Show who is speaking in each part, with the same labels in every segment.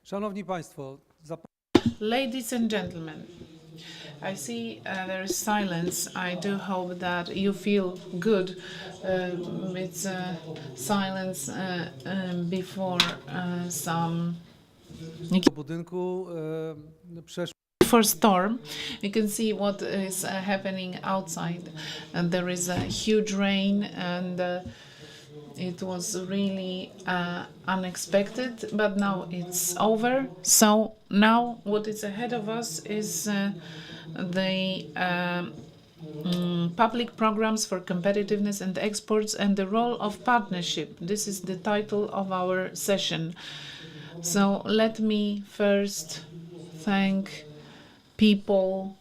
Speaker 1: Szanowni Państwo,
Speaker 2: Ladies and gentlemen, I see there is silence. I do hope that you feel good. It's silence before some
Speaker 1: budynku
Speaker 2: before storm. You can see what is happening outside, and there is a huge rain, and it was really unexpected, but now it's over. So now what is ahead of us is the public programs for competitiveness and exports and the role of partnership. This is the title of our session. So let me first thank people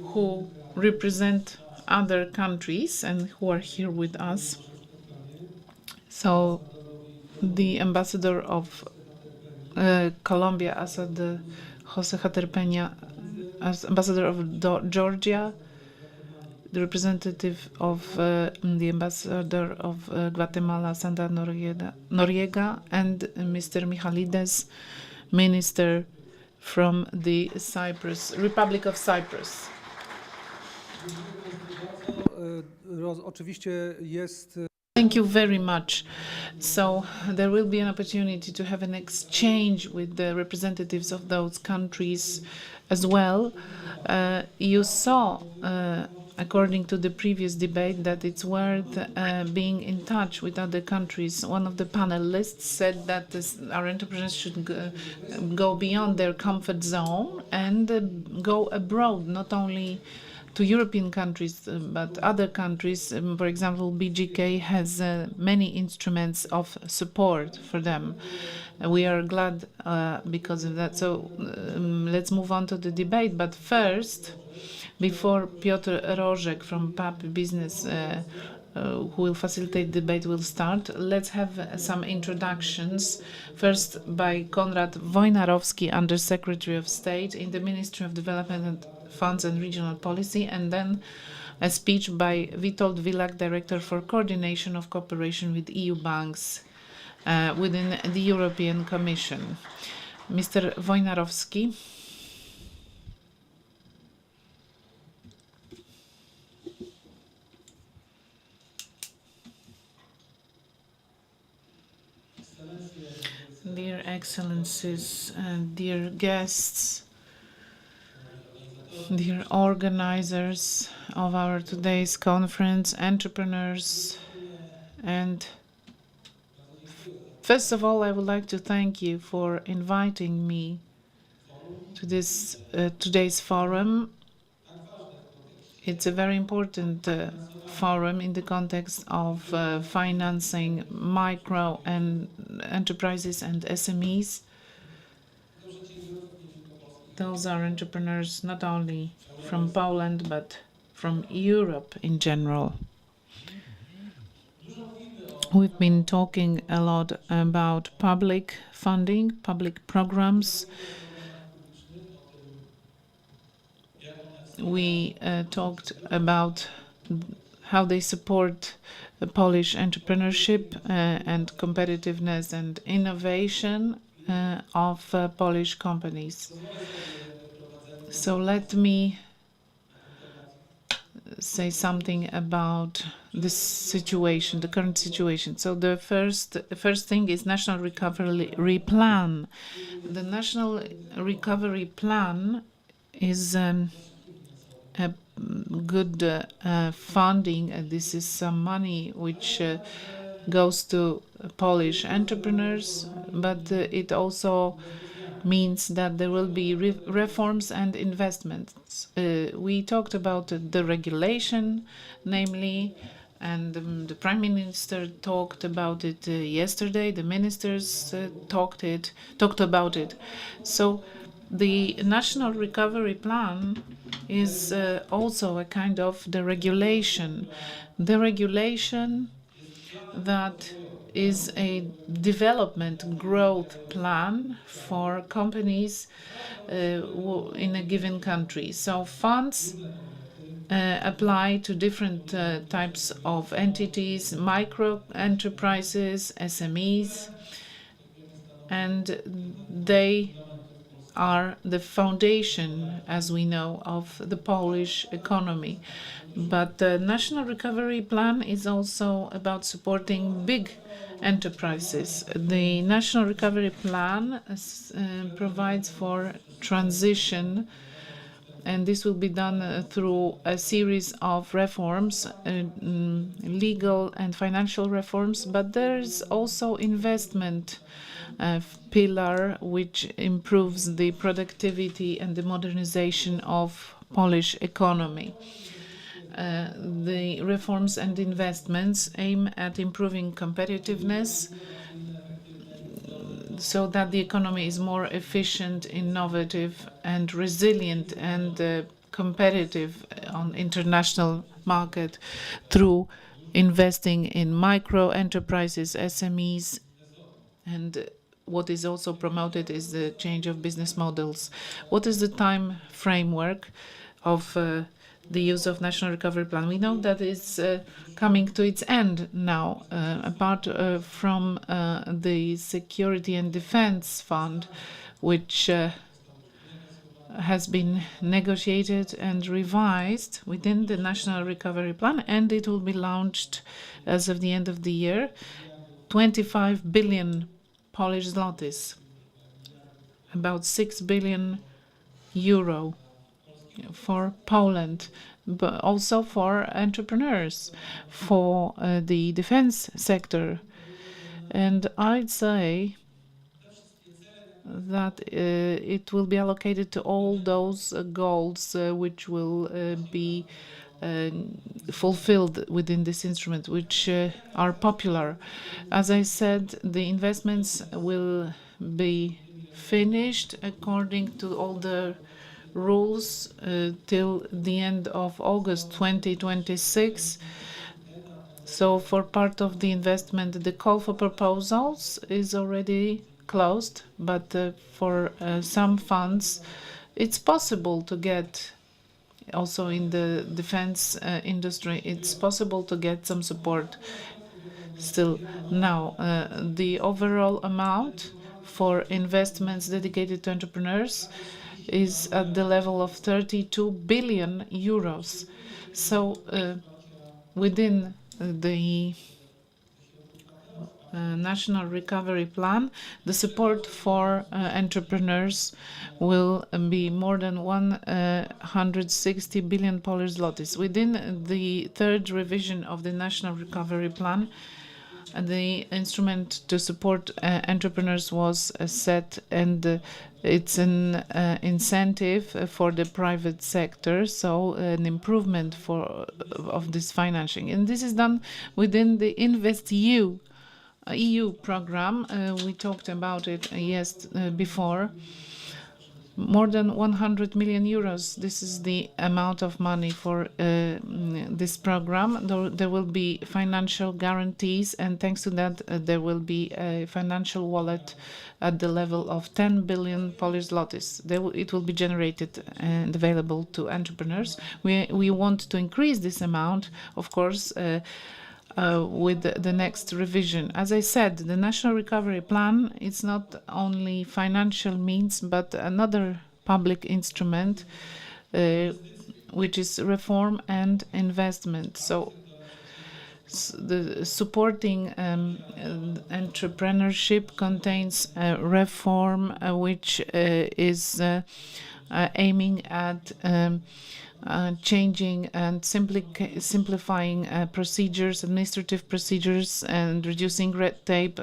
Speaker 2: who represent other countries and who are here with us. So the ambassador of Colombia, Jose Haterpeña, as ambassador of Georgia, the representative of the ambassador of Guatemala, Sandra Noriega, and Mr. Michalides, minister from the Republic of Cyprus.
Speaker 1: Oczywiście jest.
Speaker 2: Thank you very much. So there will be an opportunity to have an exchange with the representatives of those countries as well. You saw, according to the previous debate, that it's worth being in touch with other countries. One of the panelists said that our entrepreneurs should go beyond their comfort zone and go abroad, not only to European countries, but other countries. For example, BGK has many instruments of support for them. We are glad because of that. So let's move on to the debate. But first, before Piotr Rożek from PAP Business, who will facilitate the debate, will start, let's have some introductions. First by Konrad Wojnarowski, Under-Secretary of State in the Ministry of Development Funds and Regional Policy, and then a speech by Witold Wilak, Director for Coordination of Cooperation with EU Banks within the European Commission. Mr. Wojnarowski. Dear Excellencies, dear guests, dear organizers of our today's conference, entrepreneurs, and first of all, I would like to thank you for inviting me to this today's forum. It's a very important forum in the context of financing micro and enterprises and SMEs. Those are entrepreneurs not only from Poland, but from Europe in general. We've been talking a lot about public funding, public programs. We talked about how they support the Polish entrepreneurship and competitiveness and innovation of Polish companies. So let me say something about this situation, the current situation. So the first thing is National Recovery Plan. The National Recovery Plan is a good funding. This is some money which goes to Polish entrepreneurs, but it also means that there will be reforms and investments. We talked about the regulation, namely, and the Prime Minister talked about it yesterday. The ministers talked about it. So the National Recovery Plan is also a kind of the regulation that is a development growth plan for companies in a given country. So funds apply to different types of entities, micro enterprises, SMEs, and they are the foundation, as we know, of the Polish economy. But the National Recovery Plan is also about supporting big enterprises. The National Recovery Plan provides for transition, and this will be done through a series of reforms, legal and financial reforms, but there's also investment pillar which improves the productivity and the modernization of Polish economy. The reforms and investments aim at improving competitiveness so that the economy is more efficient, innovative, and resilient and competitive on international market through investing in micro enterprises, SMEs, and what is also promoted is the change of business models. What is the time framework of the use of National Recovery Plan? We know that it's coming to its end now. Apart from the Security and Defense Fund, which has been negotiated and revised within the National Recovery Plan, and it will be launched as of the end of the year, 25 billion Polish zlotys, about 6 billion euro for Poland, but also for entrepreneurs, for the defense sector. And I'd say that it will be allocated to all those goals which will be fulfilled within this instrument, which are popular. As I said, the investments will be finished according to all the rules till the end of August 2026. So for part of the investment, the call for proposals is already closed, but for some funds, it's possible to get, also in the defense industry, it's possible to get some support still. Now, the overall amount for investments dedicated to entrepreneurs is at the level of 32 billion euros. So within the National Recovery Plan, the support for entrepreneurs will be more than 160 billion Polish zlotys. Within the third revision of the National Recovery Plan, the instrument to support entrepreneurs was set, and it's an incentive for the private sector, so an improvement of this financing. And this is done within the InvestEU EU program. We talked about it before. More than 100 million euros. This is the amount of money for this program. There will be financial guarantees, and thanks to that, there will be a financial wallet at the level of 10 billion Polish zlotys. It will be generated and available to entrepreneurs. We want to increase this amount, of course, with the next revision. As I said, the National Recovery Plan is not only financial means, but another public instrument, which is reform and investment. So the supporting entrepreneurship contains a reform which is aiming at changing and simplifying procedures, administrative procedures, and reducing red tape,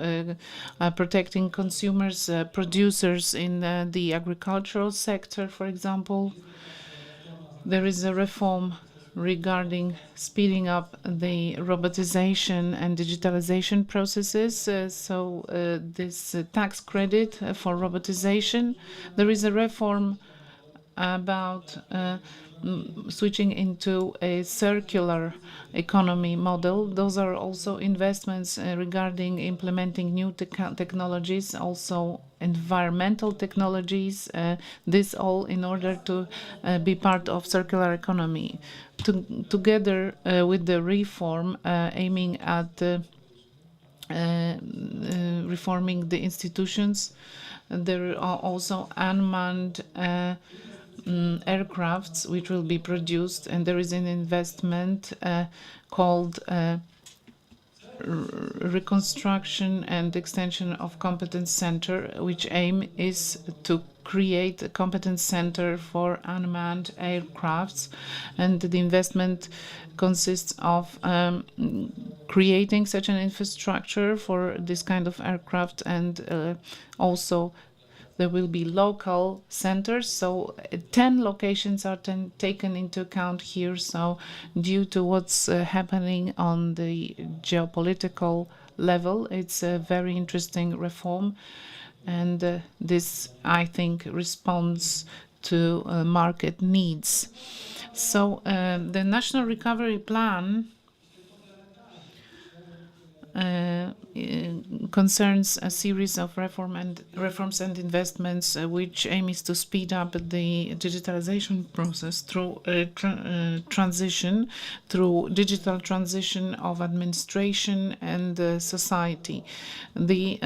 Speaker 2: protecting consumers, producers in the agricultural sector, for example. There is a reform regarding speeding up the robotization and digitalization processes. This tax credit for robotization. There is a reform about switching into a circular economy model. Those are also investments regarding implementing new technologies, also environmental technologies, this all in order to be part of circular economy. Together with the reform aiming at reforming the institutions. There are also unmanned aircrafts which will be produced, and there is an investment called reconstruction and extension of competence center, which aim is to create a competence center for unmanned aircrafts, and the investment consists of creating such an infrastructure for this kind of aircraft, and also there will be local centers. So 10 locations are taken into account here. So due to what's happening on the geopolitical level, it's a very interesting reform. And this, I think, responds to market needs. So the National Recovery Plan concerns a series of reforms and investments which aim is to speed up the digitalization process through digital transition of administration and society. The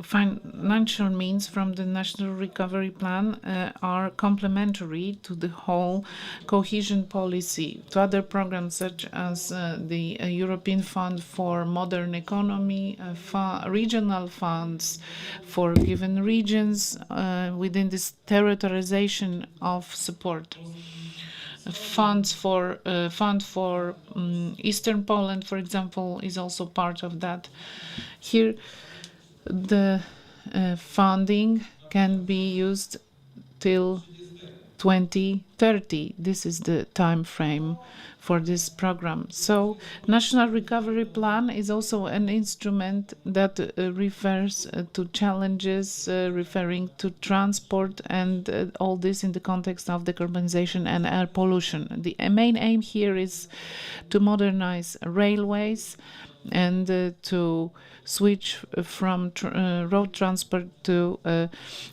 Speaker 2: financial means from the National Recovery Plan are complementary to the whole cohesion policy, to other programs such as the European Fund for Modern Economy, regional funds for given regions within this territorialization of support. Fund for Eastern Poland, for example, is also part of that. Here, the funding can be used till 2030. This is the time frame for this program. So National Recovery Plan is also an instrument that refers to challenges referring to transport, and all this in the context of decarbonization and air pollution. The main aim here is to modernize railways and to switch from road transport to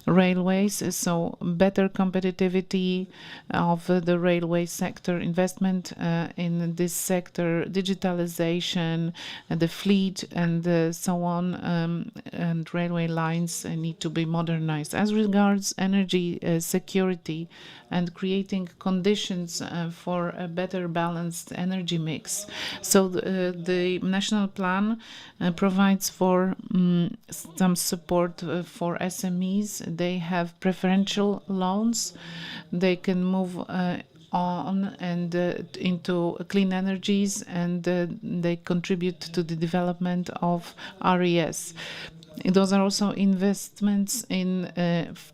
Speaker 2: railways, so better competitivity of the railway sector, investment in this sector, digitalization, the fleet, and so on, and railway lines need to be modernized. As regards energy security and creating conditions for a better balanced energy mix. So the national plan provides for some support for SMEs. They have preferential loans. They can move on and into clean energies, and they contribute to the development of RES. Those are also investments in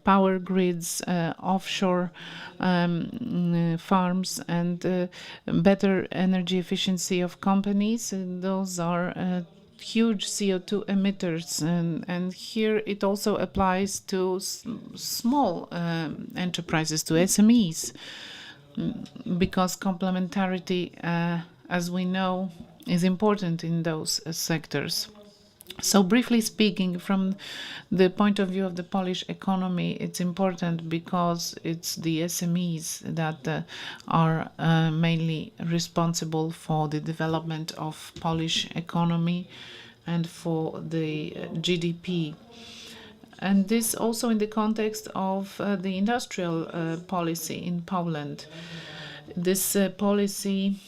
Speaker 2: power grids, offshore farms, and better energy efficiency of companies. And those are huge CO2 emitters, and here it also applies to small enterprises, to SMEs, because complementarity, as we know, is important in those sectors. So briefly speaking, from the point of view of the Polish economy, it's important because it's the SMEs that are mainly responsible for the development of Polish economy and for the GDP. And this also in the context of the industrial policy in Poland. This policy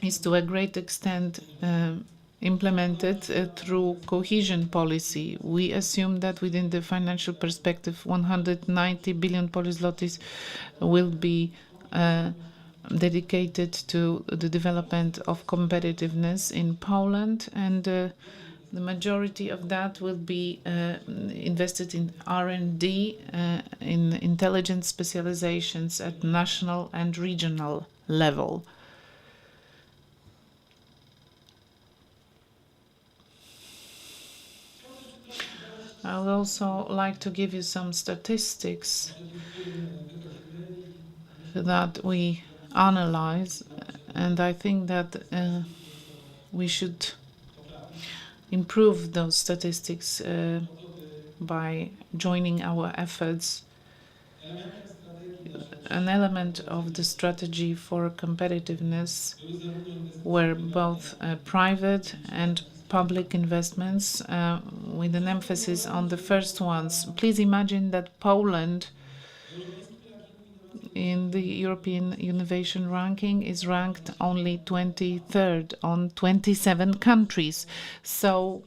Speaker 2: is to a great extent implemented through cohesion policy. We assume that within the financial perspective, 190 billion Polish zlotys will be dedicated to the development of competitiveness in Poland, and the majority of that will be invested in R&D, in intelligent specializations at national and regional level. I would also like to give you some statistics that we analyze, and I think that we should improve those statistics by joining our efforts. An element of the strategy for competitiveness, where both private and public investments with an emphasis on the first ones. Please imagine that Poland in the European Innovation Ranking is ranked only 23rd on 27 countries. So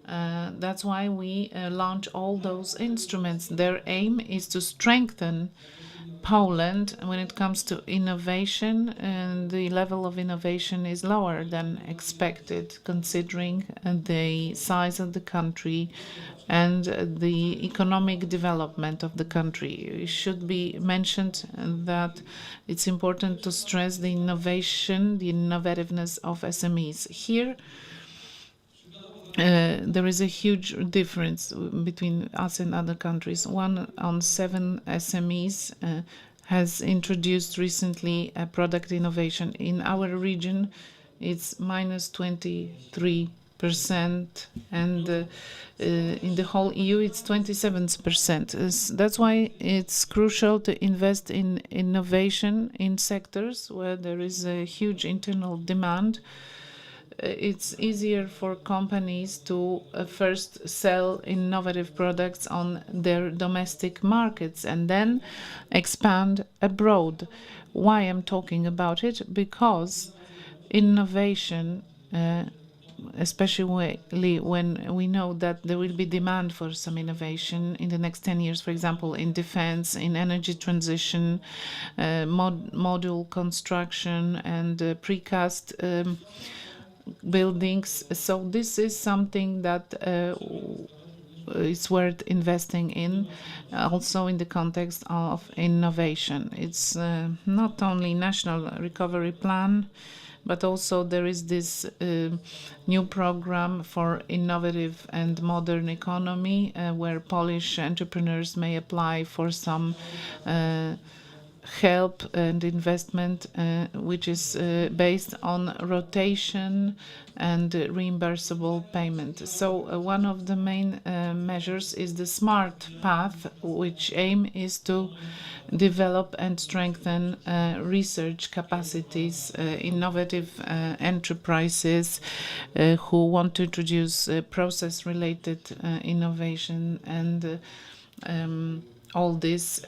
Speaker 2: that's why we launch all those instruments. Their aim is to strengthen Poland when it comes to innovation, and the level of innovation is lower than expected, considering the size of the country and the economic development of the country. It should be mentioned that it's important to stress the innovation, the innovativeness of SMEs. Here, there is a huge difference between us and other countries. 1 on 7 SMEs has introduced recently a product innovation. In our region, it's minus 23%, and in the whole EU, it's 27%. That's why it's crucial to invest in innovation in sectors where there is a huge internal demand. It's easier for companies to first sell innovative products on their domestic markets and then expand abroad. Why I'm talking about it? Because innovation, especially when we know that there will be demand for some innovation in the next 10 years, for example, in defense, in energy transition, module construction, and precast buildings. So this is something that is worth investing in, also in the context of innovation. It's not only national recovery plan, but also there is this new program for innovative and modern economy, where Polish entrepreneurs may apply for some help and investment, which is based on rotation and reimbursable payment. So one of the main measures is the SMART path, which aim is to develop and strengthen research capacities, innovative enterprises who want to introduce process-related innovation, and all this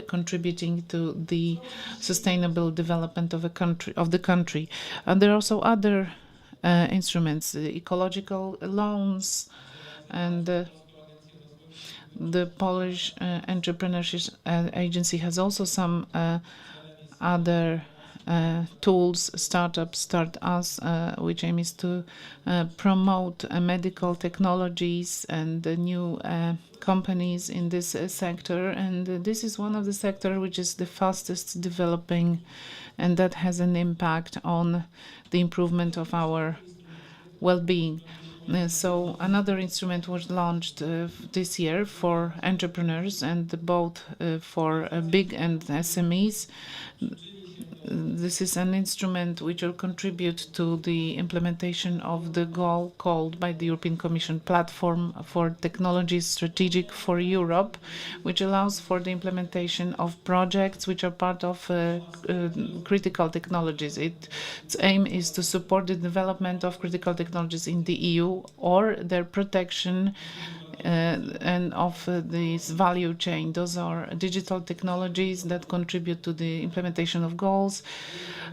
Speaker 2: contributing to the sustainable development of the country. And there are also other instruments, ecological loans, and the Polish Entrepreneurship Agency has also some other tools, Startup, Start Us, which aim is to promote medical technologies and new companies in this sector. And this is one of the sectors which is the fastest developing, and that has an impact on the improvement of our well-being. So another instrument was launched this year for entrepreneurs, and both for big and SMEs. This is an instrument which will contribute to the implementation of the goal called by the European Commission Platform for Technologies Strategic for Europe, which allows for the implementation of projects which are part of critical technologies. Its aim is to support the development of critical technologies in the EU or their protection and of this value chain. Those are digital technologies that contribute to the implementation of goals,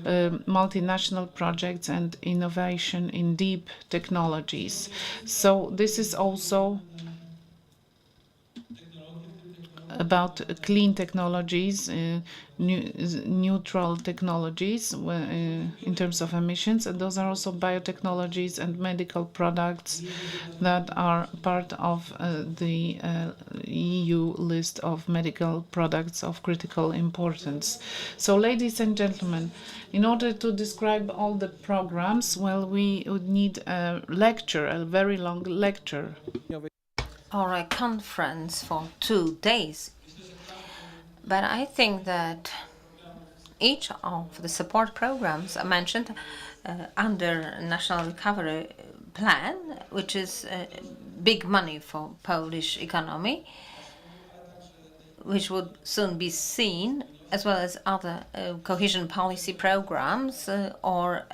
Speaker 2: multinational projects, and innovation in deep technologies. So this is also about clean technologies, neutral technologies in terms of emissions, and those are also biotechnologies and medical products that are part of the EU list of medical products of critical importance. So, ladies and gentlemen, in order to describe all the programs, well, we would need a lecture, a very long lecture.
Speaker 3: Or a conference for 2 days. But I think that each of the support programs are mentioned under National Recovery Plan, which is big money for Polish economy, which would soon be seen as well as other cohesion policy programs or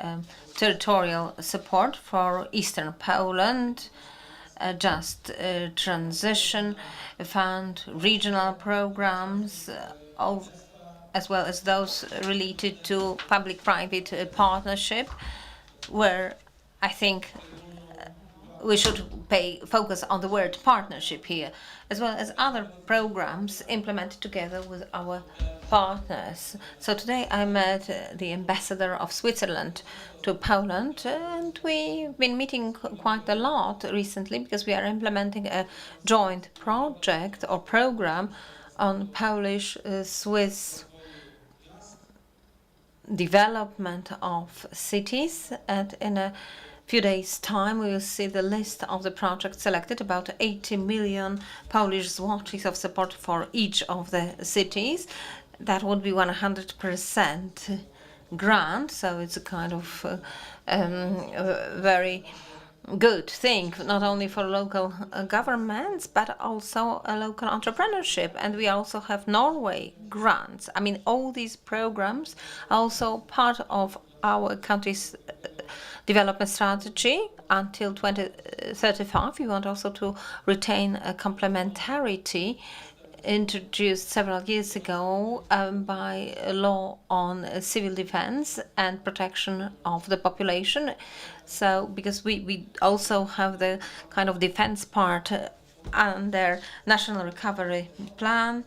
Speaker 3: territorial support for Eastern Poland, just transition fund, regional programs, as well as those related to public-private partnership, where I think we should focus on the word partnership here, as well as other programs implemented together with our partners. So today I met the ambassador of Switzerland to Poland, and we've been meeting quite a lot recently because we are implementing a joint project or program on Polish-Swiss development of cities, and in a few days' time we will see the list of the projects selected, about 80 million Polish zlotys of support for each of the cities. That would be 100% grant, so it's a kind of very good thing, not only for local governments, but also a local entrepreneurship. And we also have Norway grants. I mean, all these programs are also part of our country's development strategy until 2035. We want also to retain a complementarity introduced several years ago by a law on civil defense and protection of the population. So because we also have the kind of defense part under National Recovery Plan.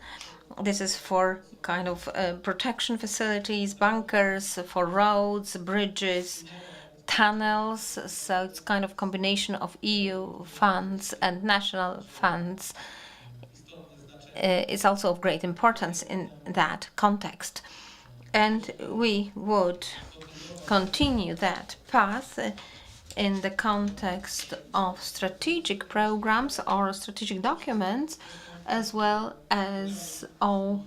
Speaker 3: This is for kind of protection facilities, bunkers, for roads, bridges, tunnels. So it's kind of combination of EU funds and national funds. Is also of great importance in that context. And we would continue that path in the context of strategic programs or strategic documents, as well as all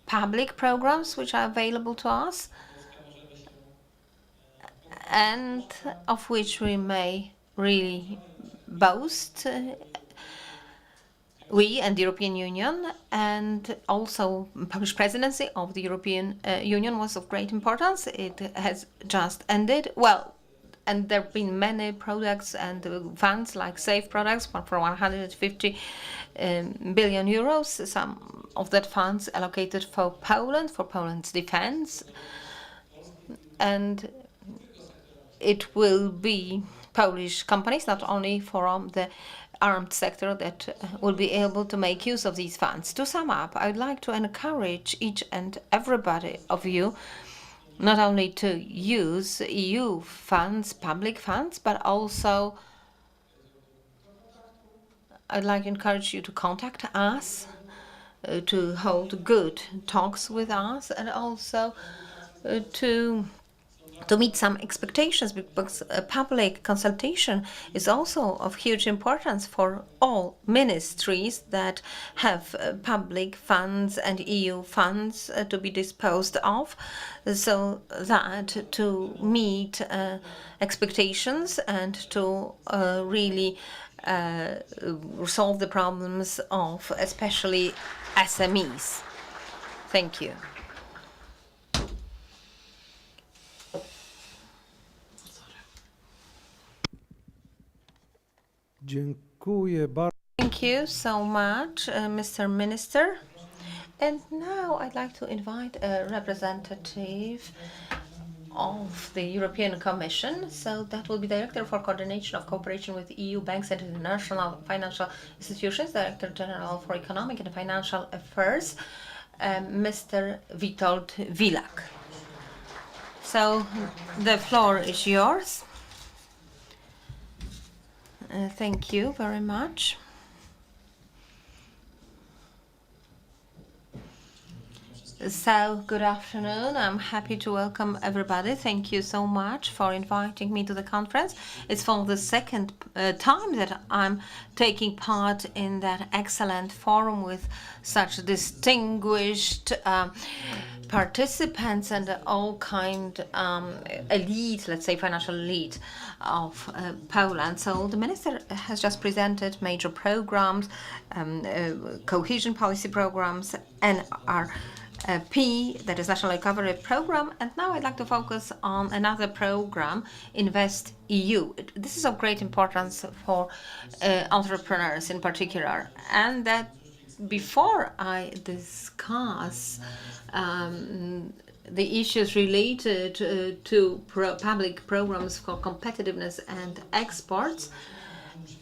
Speaker 3: public programs which are available to us, and of which we may really boast, we and the European Union. And also Polish presidency of the European Union was of great importance. It has just ended. Well, and there have been many products and funds like SAFE products for 150 billion euros. Some of that funds allocated for Poland, for Poland's defense. And it will be Polish companies, not only from the armed sector, that will be able to make use of these funds. To sum up, I would like to encourage each and everybody of you not only to use EU funds, public funds, but also I'd like to encourage you to contact us, to hold good talks with us, and also to meet some expectations, because a public consultation is also of huge importance for all ministries that have public funds and EU funds to be disposed of, so that to meet expectations and to really solve the problems of especially SMEs. Thank you.
Speaker 1: Dziękuję bardzo.
Speaker 3: Thank you so much, Mr. Minister. And now I'd like to invite a representative of the European Commission. So that will be Director for Coordination of Cooperation with EU Banks and International Financial Institutions, Director General for Economic and Financial Affairs, Mr. Witold Wilak. So the floor is yours. Thank you very much. So, good afternoon. I'm happy to welcome everybody. Thank you so much for inviting me to the conference. It's for the second time that I'm taking part in that excellent forum with such distinguished participants and all kind elite, let's say financial elite of Poland. So the minister has just presented major programs, cohesion policy programs, NRP, that is National Recovery Program, and now I'd like to focus on another program, Invest EU. This is of great importance for entrepreneurs in particular, and that before I discuss the issues related to public programs for competitiveness and exports,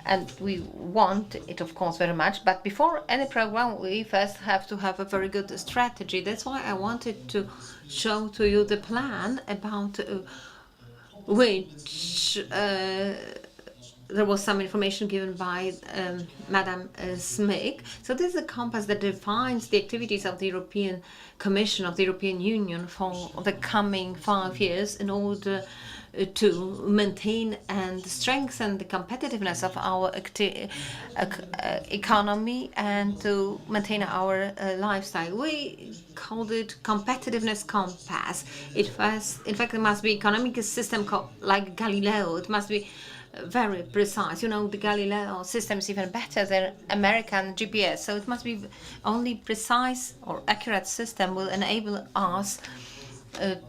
Speaker 3: and we want it, of course, very much. But before any program, we first have to have a very good strategy. That's why I wanted to show to you the plan about which there was some information given by Madam Smyk. So this is a compass that defines the activities of the European Commission, of the European Union for the coming 5 years in order to maintain and strengthen the competitiveness of our economy and to maintain our lifestyle. We called it competitiveness compass. In fact, it must be economic system like Galileo. It must be very precise. You know, the Galileo system is even better than American GPS. So it must be only precise or accurate system will enable us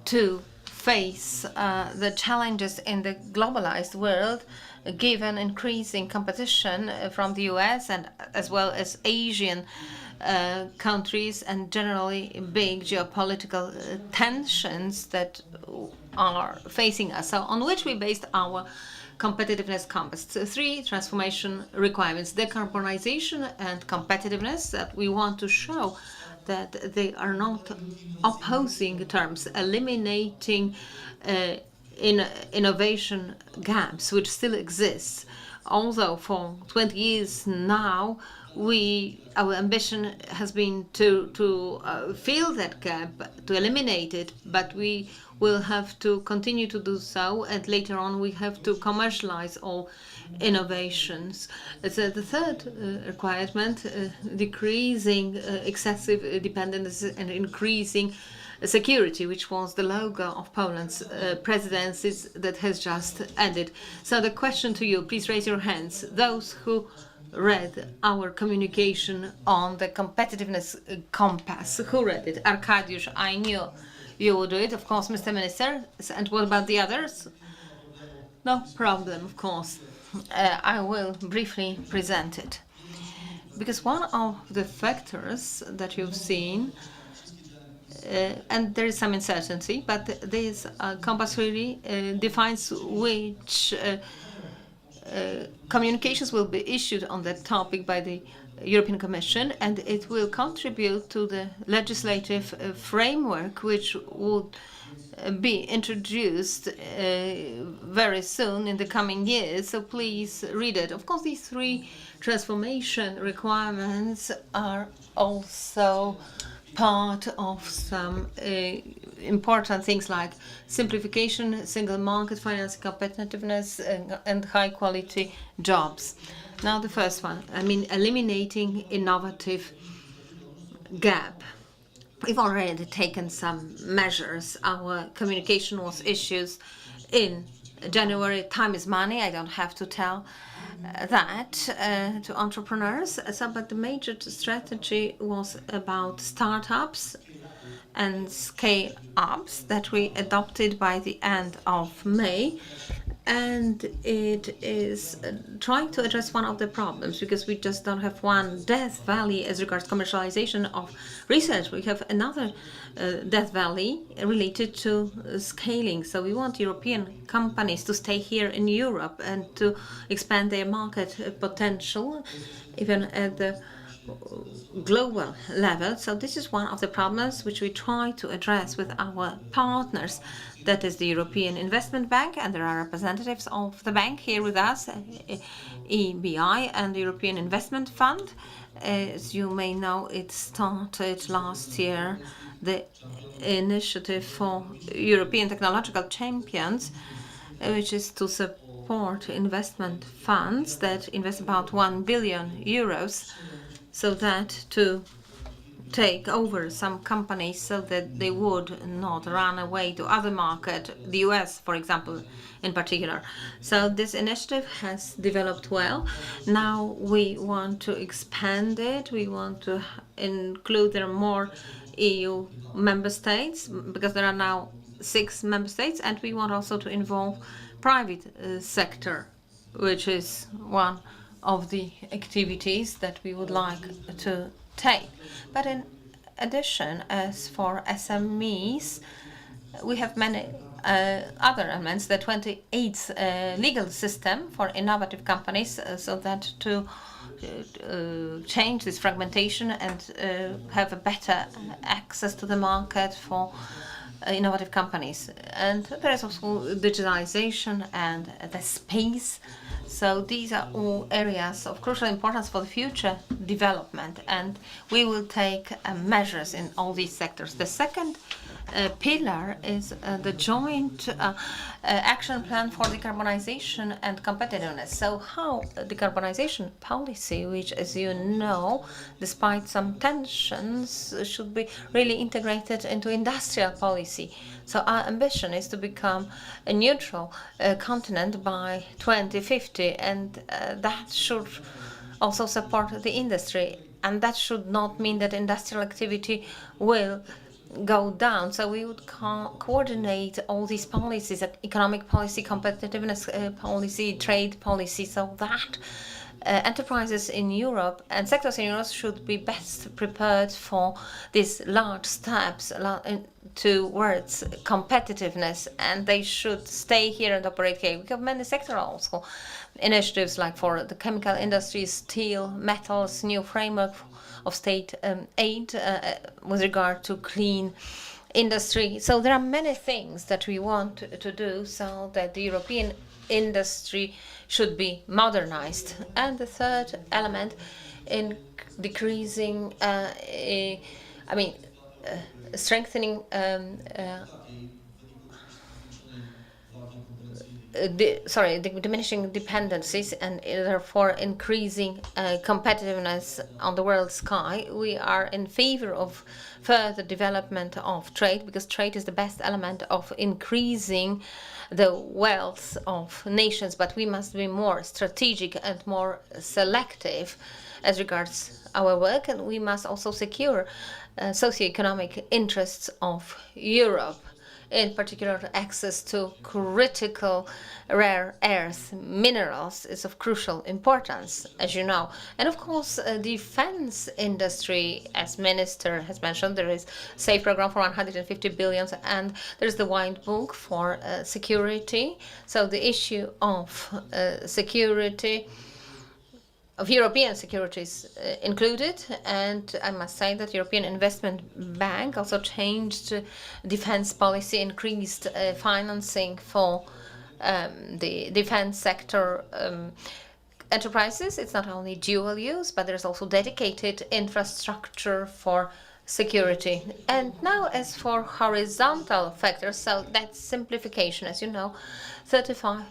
Speaker 3: to face the challenges in the globalized world, given increasing competition from the US and as well as Asian countries and generally big geopolitical tensions that are facing us. So on which we based our competitiveness compass. So 3 transformation requirements: decarbonization and competitiveness, that we want to show that they are not opposing terms, eliminating innovation gaps which still exist. Although for 20 years now, our ambition has been to fill that gap, to eliminate it, but we will have to continue to do so, and later on we have to commercialize all innovations. So the third requirement, decreasing excessive dependence and increasing security, which was the logo of Poland's presidency that has just ended. So the question to you, please raise your hands, those who read our communication on the competitiveness compass. Who read it? Arkadiusz, I knew you would do it, of course, Mr. Minister. And what about the others? No problem, of course. I will briefly present it. Because one of the factors that you've seen, and there is some uncertainty, but this compass really defines which communications will be issued on that topic by the European Commission, and it will contribute to the legislative framework which would be introduced very soon in the coming years. So please read it. Of course, these 3 transformation requirements are also part of some important things like simplification, single market, financing competitiveness, and high quality jobs. Now the first one, eliminating innovative gap. We've already taken some measures. Our communication was issued in January. Time is money. I don't have to tell that to entrepreneurs. But the major strategy was about startups and scale-ups that we adopted by the end of May. And it is trying to address one of the problems, because we just don't have one death valley as regards commercialization of research. We have another death valley related to scaling. So we want European companies to stay here in Europe and to expand their market potential, even at the global level. So this is one of the problems which we try to address with our partners. That is the European Investment Bank, and there are representatives of the bank here with us, EBI and the European Investment Fund. As you may know, it started last year the initiative for European Technological Champions, which is to support investment funds that invest about 1 billion euros, so that to take over some companies so that they would not run away to other market, the US, for example, in particular. So this initiative has developed well. Now we want to expand it. We want to include there more EU member states, because there are now 6 member states, and we want also to involve private sector, which is one of the activities that we would like to take. But in addition, as for SMEs, we have many other elements, the 28th legal system for innovative companies, so that to change this fragmentation and have a better access to the market for innovative companies. And there is also digitalization and the space. So these are all areas of crucial importance for the future development, and we will take measures in all these sectors. The second pillar is the joint action plan for decarbonization and competitiveness. So how decarbonization policy, which, as you know, despite some tensions, should be really integrated into industrial policy. So our ambition is to become a neutral continent by 2050, and that should also support the industry. And that should not mean that industrial activity will go down. So we would coordinate all these policies, economic policy, competitiveness policy, trade policy, so that enterprises in Europe and sectors in Europe should be best prepared for these large steps towards competitiveness, and they should stay here and operate here. We have many sectoral also initiatives, like for the chemical industry, steel, metals, new framework of state aid with regard to clean industry. So there are many things that we want to do so that the European industry should be modernized. And the third element in decreasing, strengthening diminishing dependencies and therefore increasing competitiveness on the world sky. We are in favor of further development of trade, because trade is the best element of increasing the wealth of nations, but we must be more strategic and more selective as regards our work, and we must also secure socioeconomic interests of Europe. In particular, access to critical rare earth minerals is of crucial importance, as you know. And of course, defense industry, as Minister has mentioned, there is a SAFE program for 150 billion, and there's the White Book for security. So the issue of security, of European securities included, and I must say that European Investment Bank also changed defense policy, increased financing for the defense sector enterprises. It's not only dual use, but there's also dedicated infrastructure for security. And now as for horizontal factors, so that's simplification. As you know, 35%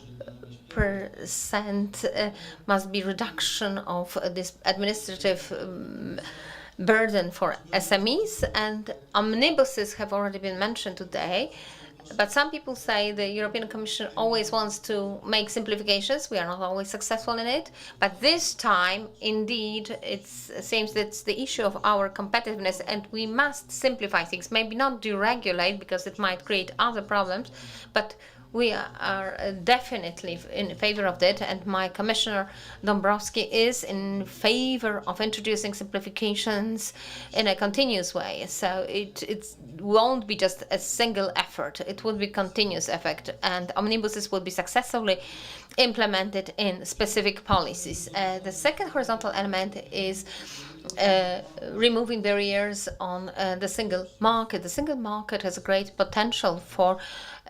Speaker 3: must be reduction of this administrative burden for SMEs, and omnibuses have already been mentioned today. But some people say the European Commission always wants to make simplifications. We are not always successful in it. But this time, indeed, it seems that's the issue of our competitiveness, and we must simplify things. Maybe not deregulate, because it might create other problems, but we are definitely in favor of that, and my Commissioner Dombrovskis is in favor of introducing simplifications in a continuous way. So it won't be just a single effort, it will be continuous effort, and omnibuses will be successfully implemented in specific policies. The second horizontal element is removing barriers on the single market. The single market has a great potential for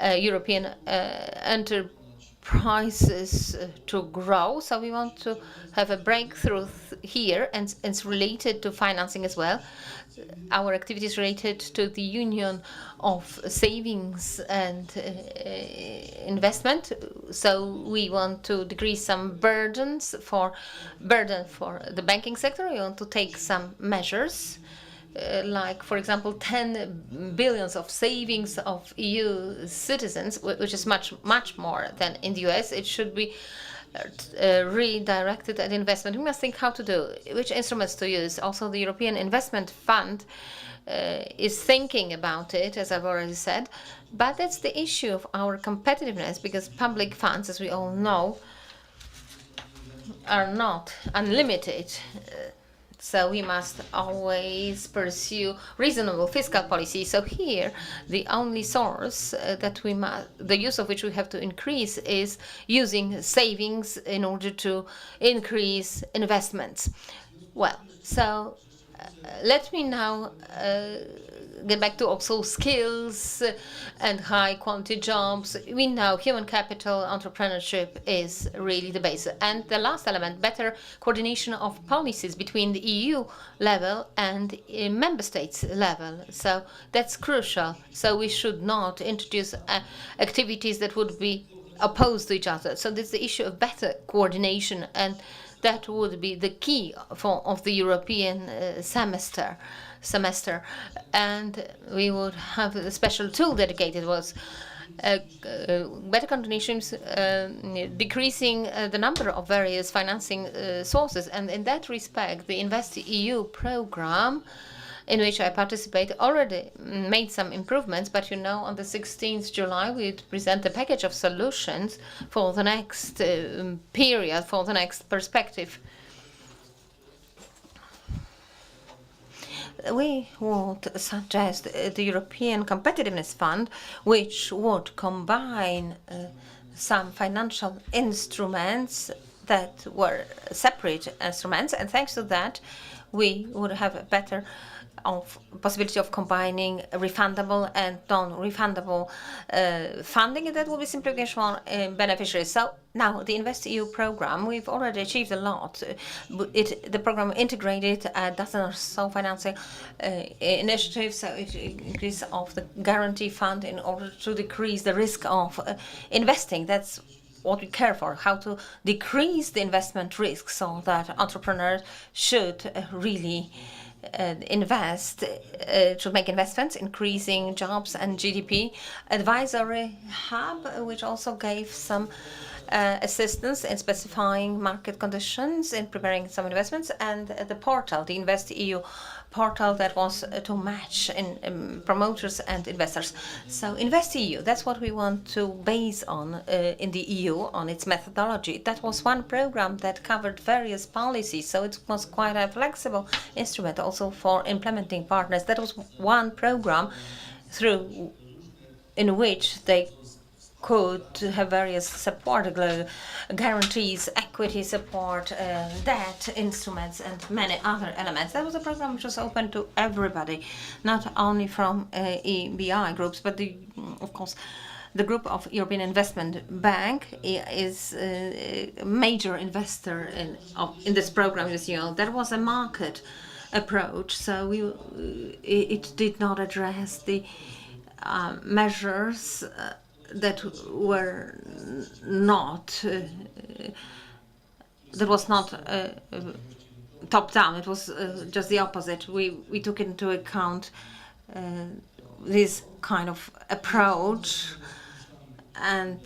Speaker 3: European enterprises to grow. So we want to have a breakthrough here, and it's related to financing as well. Our activities related to the union of savings and investment. So we want to decrease some burden for the banking sector. We want to take some measures, like, for example, 10 billions of savings of EU citizens, which is much more than in the US. It should be redirected at investment. We must think how to do, which instruments to use. Also, the European Investment Fund is thinking about it, as I've already said, but that's the issue of our competitiveness, because public funds, as we all know, are not unlimited. So we must always pursue reasonable fiscal policy. So here, the only source the use of which we have to increase is using savings in order to increase investments. Well, so let me now get back to also skills and high quality jobs. We know human capital, entrepreneurship is really the base. And the last element, better coordination of policies between the EU level and member states level. So that's crucial. So we should not introduce activities that would be opposed to each other. So there's the issue of better coordination, and that would be the key of the European semester, and we would have a special tool dedicated was better coordination, decreasing the number of various financing sources, and in that respect, the InvestEU program, in which I participate, already made some improvements. But you know, on the 16th July, we present a package of solutions for the next period, for the next perspective. We would suggest the European Competitiveness Fund, which would combine some financial instruments that were separate instruments, and thanks to that, we would have a better possibility of combining refundable and non-refundable funding, and that will be simplification for beneficiaries. So now the InvestEU program, we've already achieved a lot. The program integrated a dozen or so financing initiatives, so it increase of the guarantee fund in order to decrease the risk of investing. That's what we care for, how to decrease the investment risk so that entrepreneurs should really should make investments, increasing jobs and GDP. Advisory hub, which also gave some assistance in specifying market conditions, in preparing some investments, and the portal, the InvestEU portal, that was to match in promoters and investors. So InvestEU, that's what we want to base on in the EU, on its methodology. That was one program that covered various policies, so it was quite a flexible instrument also for implementing partners. That was one program in which they could have various support, guarantees, equity support, debt instruments, and many other elements. That was a program which was open to everybody, not only from EBI groups, but of course, the group of European Investment Bank is a major investor in this program. As you know, there was a market approach, so it did not address the measures that were not that was not top down. It was just the opposite. We took into account this kind of approach, and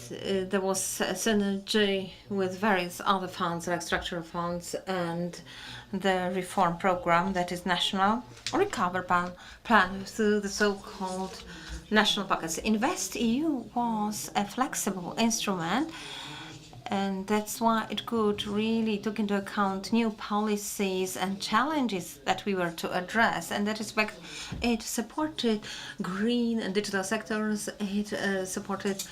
Speaker 3: there was a synergy with various other funds like structural funds and the reform program, that is national recovery plan through the so-called national pockets. InvestEU was a flexible instrument, and that's why it could really take into account new policies and challenges that we were to address. And in that respect, it supported green and digital sectors. It supported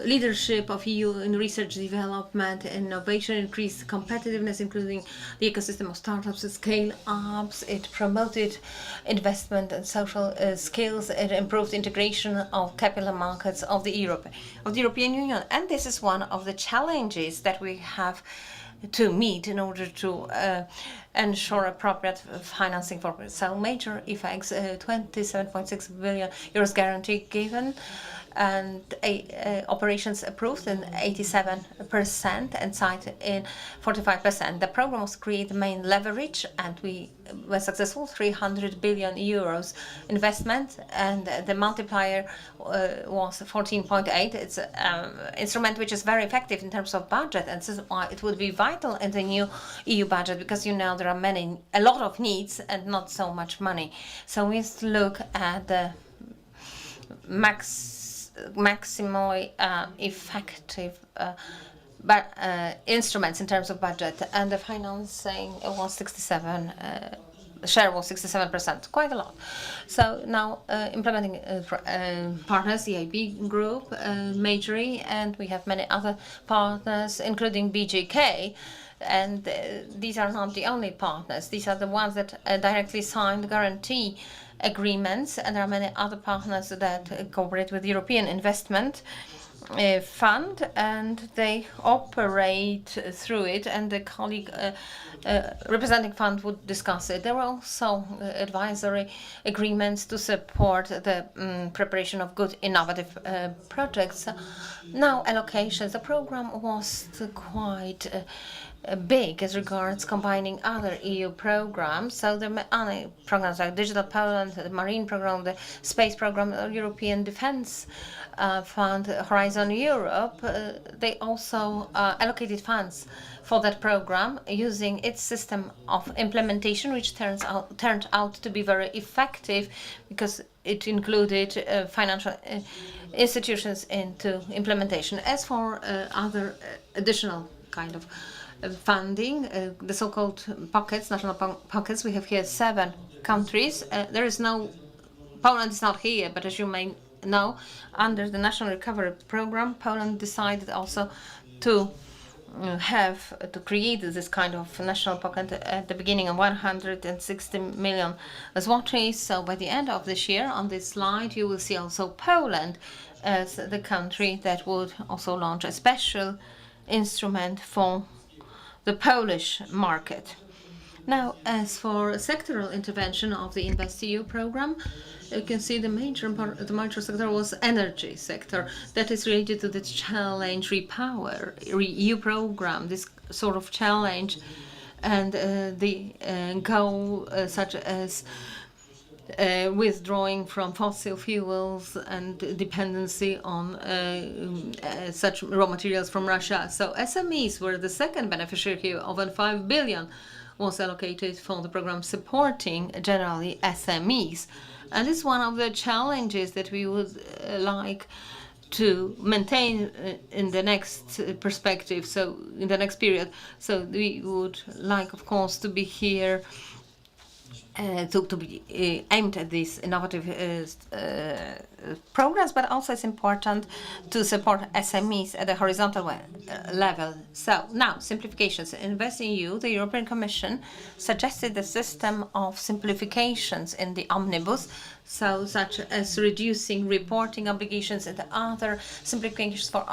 Speaker 3: leadership of EU in research, development, innovation, increased competitiveness, including the ecosystem of startups and scale-ups. It promoted investment and social skills. It improved integration of capital markets of the European Union. And this is one of the challenges that we have to meet in order to ensure appropriate financing for it. So major effects, 27.6 billion euros guarantee given, and operations approved in 87% and signed in 45%. The program was create the main leverage, and we were successful, 300 billion euros investment, and the multiplier was 14.8. It's an instrument which is very effective in terms of budget, and this is why it would be vital in the new EU budget, because there are a lot of needs and not so much money. So we look at the maximally effective instruments in terms of budget, and the financing was 67. Share was 67%, quite a lot. So now implementing partners, the EIB group, majorly, and we have many other partners, including BGK. And these are not the only partners. These are the ones that directly signed guarantee agreements, and there are many other partners that cooperate with the European Investment Fund, and they operate through it, and the colleague representing fund would discuss it. There were also advisory agreements to support the preparation of good innovative projects. Now allocations. The program was quite big as regards combining other EU programs. So the other programs like Digital Poland, the Marine Program, the Space Program, the European Defence Fund, Horizon Europe, they also allocated funds for that program using its system of implementation, which turned out to be very effective because it included financial institutions into implementation. As for other additional kind of funding, the so-called pockets, national pockets, we have here 7 countries. Poland is not here, but as you may know, under the National Recovery Program, Poland decided also to create this kind of national pocket at the beginning of 160 million zlotys. So by the end of this year, on this slide, you will see also Poland as the country that would also launch a special instrument for the Polish market. Now, as for sectoral intervention of the InvestEU program, you can see the major sector was energy sector. That is related to the Challenge Repower EU program, this sort of challenge, and the goal such as withdrawing from fossil fuels and dependency on such raw materials from Russia. So SMEs were the second beneficiary here. Over 5 billion was allocated for the program supporting generally SMEs. And it's one of the challenges that we would like to maintain in the next perspective, so in the next period. So we would like, of course, to be here to be aimed at these innovative programs, but also it's important to support SMEs at the horizontal level. So now, simplifications. InvestEU, the European Commission, suggested a system of simplifications in the omnibus, so such as reducing reporting obligations and other simplifications for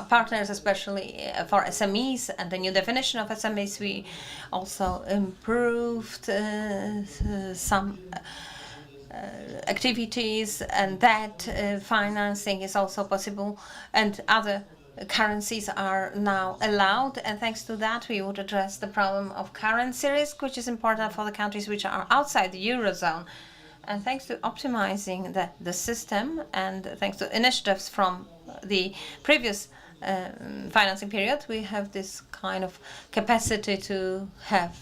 Speaker 3: partners, especially for SMEs, and the new definition of SMEs. We also improved some activities, and that financing is also possible, and other currencies are now allowed, and thanks to that we would address the problem of currency risk, which is important for the countries which are outside the Eurozone. And thanks to optimizing the system, and thanks to initiatives from the previous financing period, we have this kind of capacity to have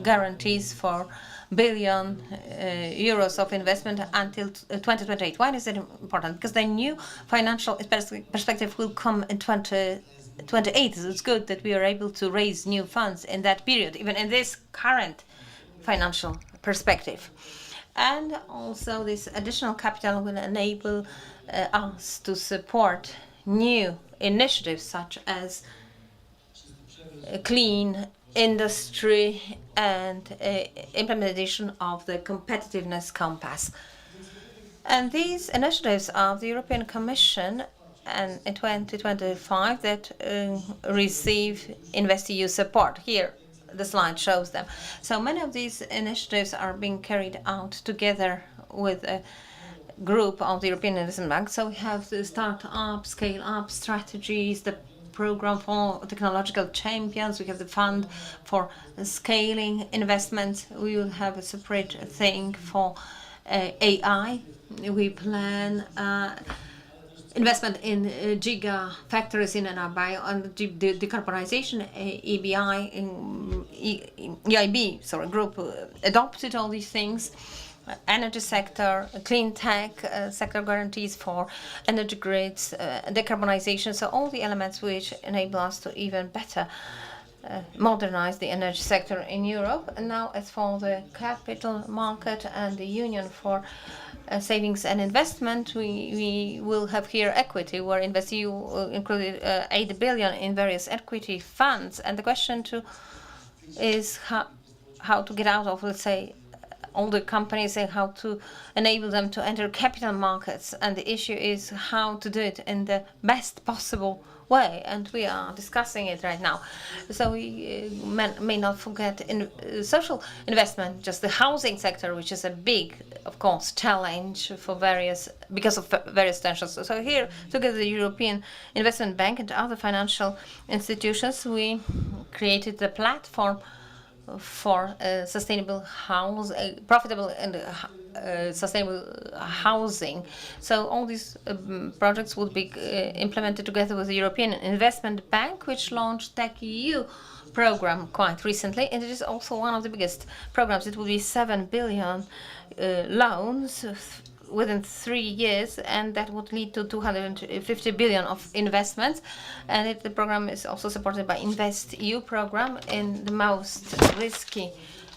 Speaker 3: guarantees for billion euros of investment until 2028. Why is that important? Because the new financial perspective will come in 2028. So it's good that we are able to raise new funds in that period, even in this current financial perspective. And also this additional capital will enable us to support new initiatives such as clean industry and implementation of the competitiveness compass. And these initiatives of the European Commission and in 2025 that receive InvestEU support. Here, the slide shows them. So many of these initiatives are being carried out together with a group of the European Investment Bank. So we have the start-up, scale-up strategies, the program for technological champions. We have the fund for scaling investments. We will have a separate thing for AI. We plan investment in giga factories in Anabai on the decarbonization. EIB group adopted all these things. Energy sector, clean tech sector guarantees for energy grids, decarbonization. So all the elements which enable us to even better modernize the energy sector in Europe. And now as for the capital market and the union for savings and investment, we will have here equity, where InvestEU included 8 billion in various equity funds. And the question too is how to get out of, let's say, all the companies and how to enable them to enter capital markets. And the issue is how to do it in the best possible way, and we are discussing it right now. So we may not forget social investment, just the housing sector, which is a big, of course, challenge for because of various tensions. So here, together the European Investment Bank and other financial institutions, we created the platform for sustainable profitable and sustainable housing. So all these projects will be implemented together with the European Investment Bank, which launched TechEU program quite recently, and it is also one of the biggest programs. It will be 7 billion loans within 3 years, and that would lead to 250 billion of investments. And the program is also supported by InvestEU program in the most risky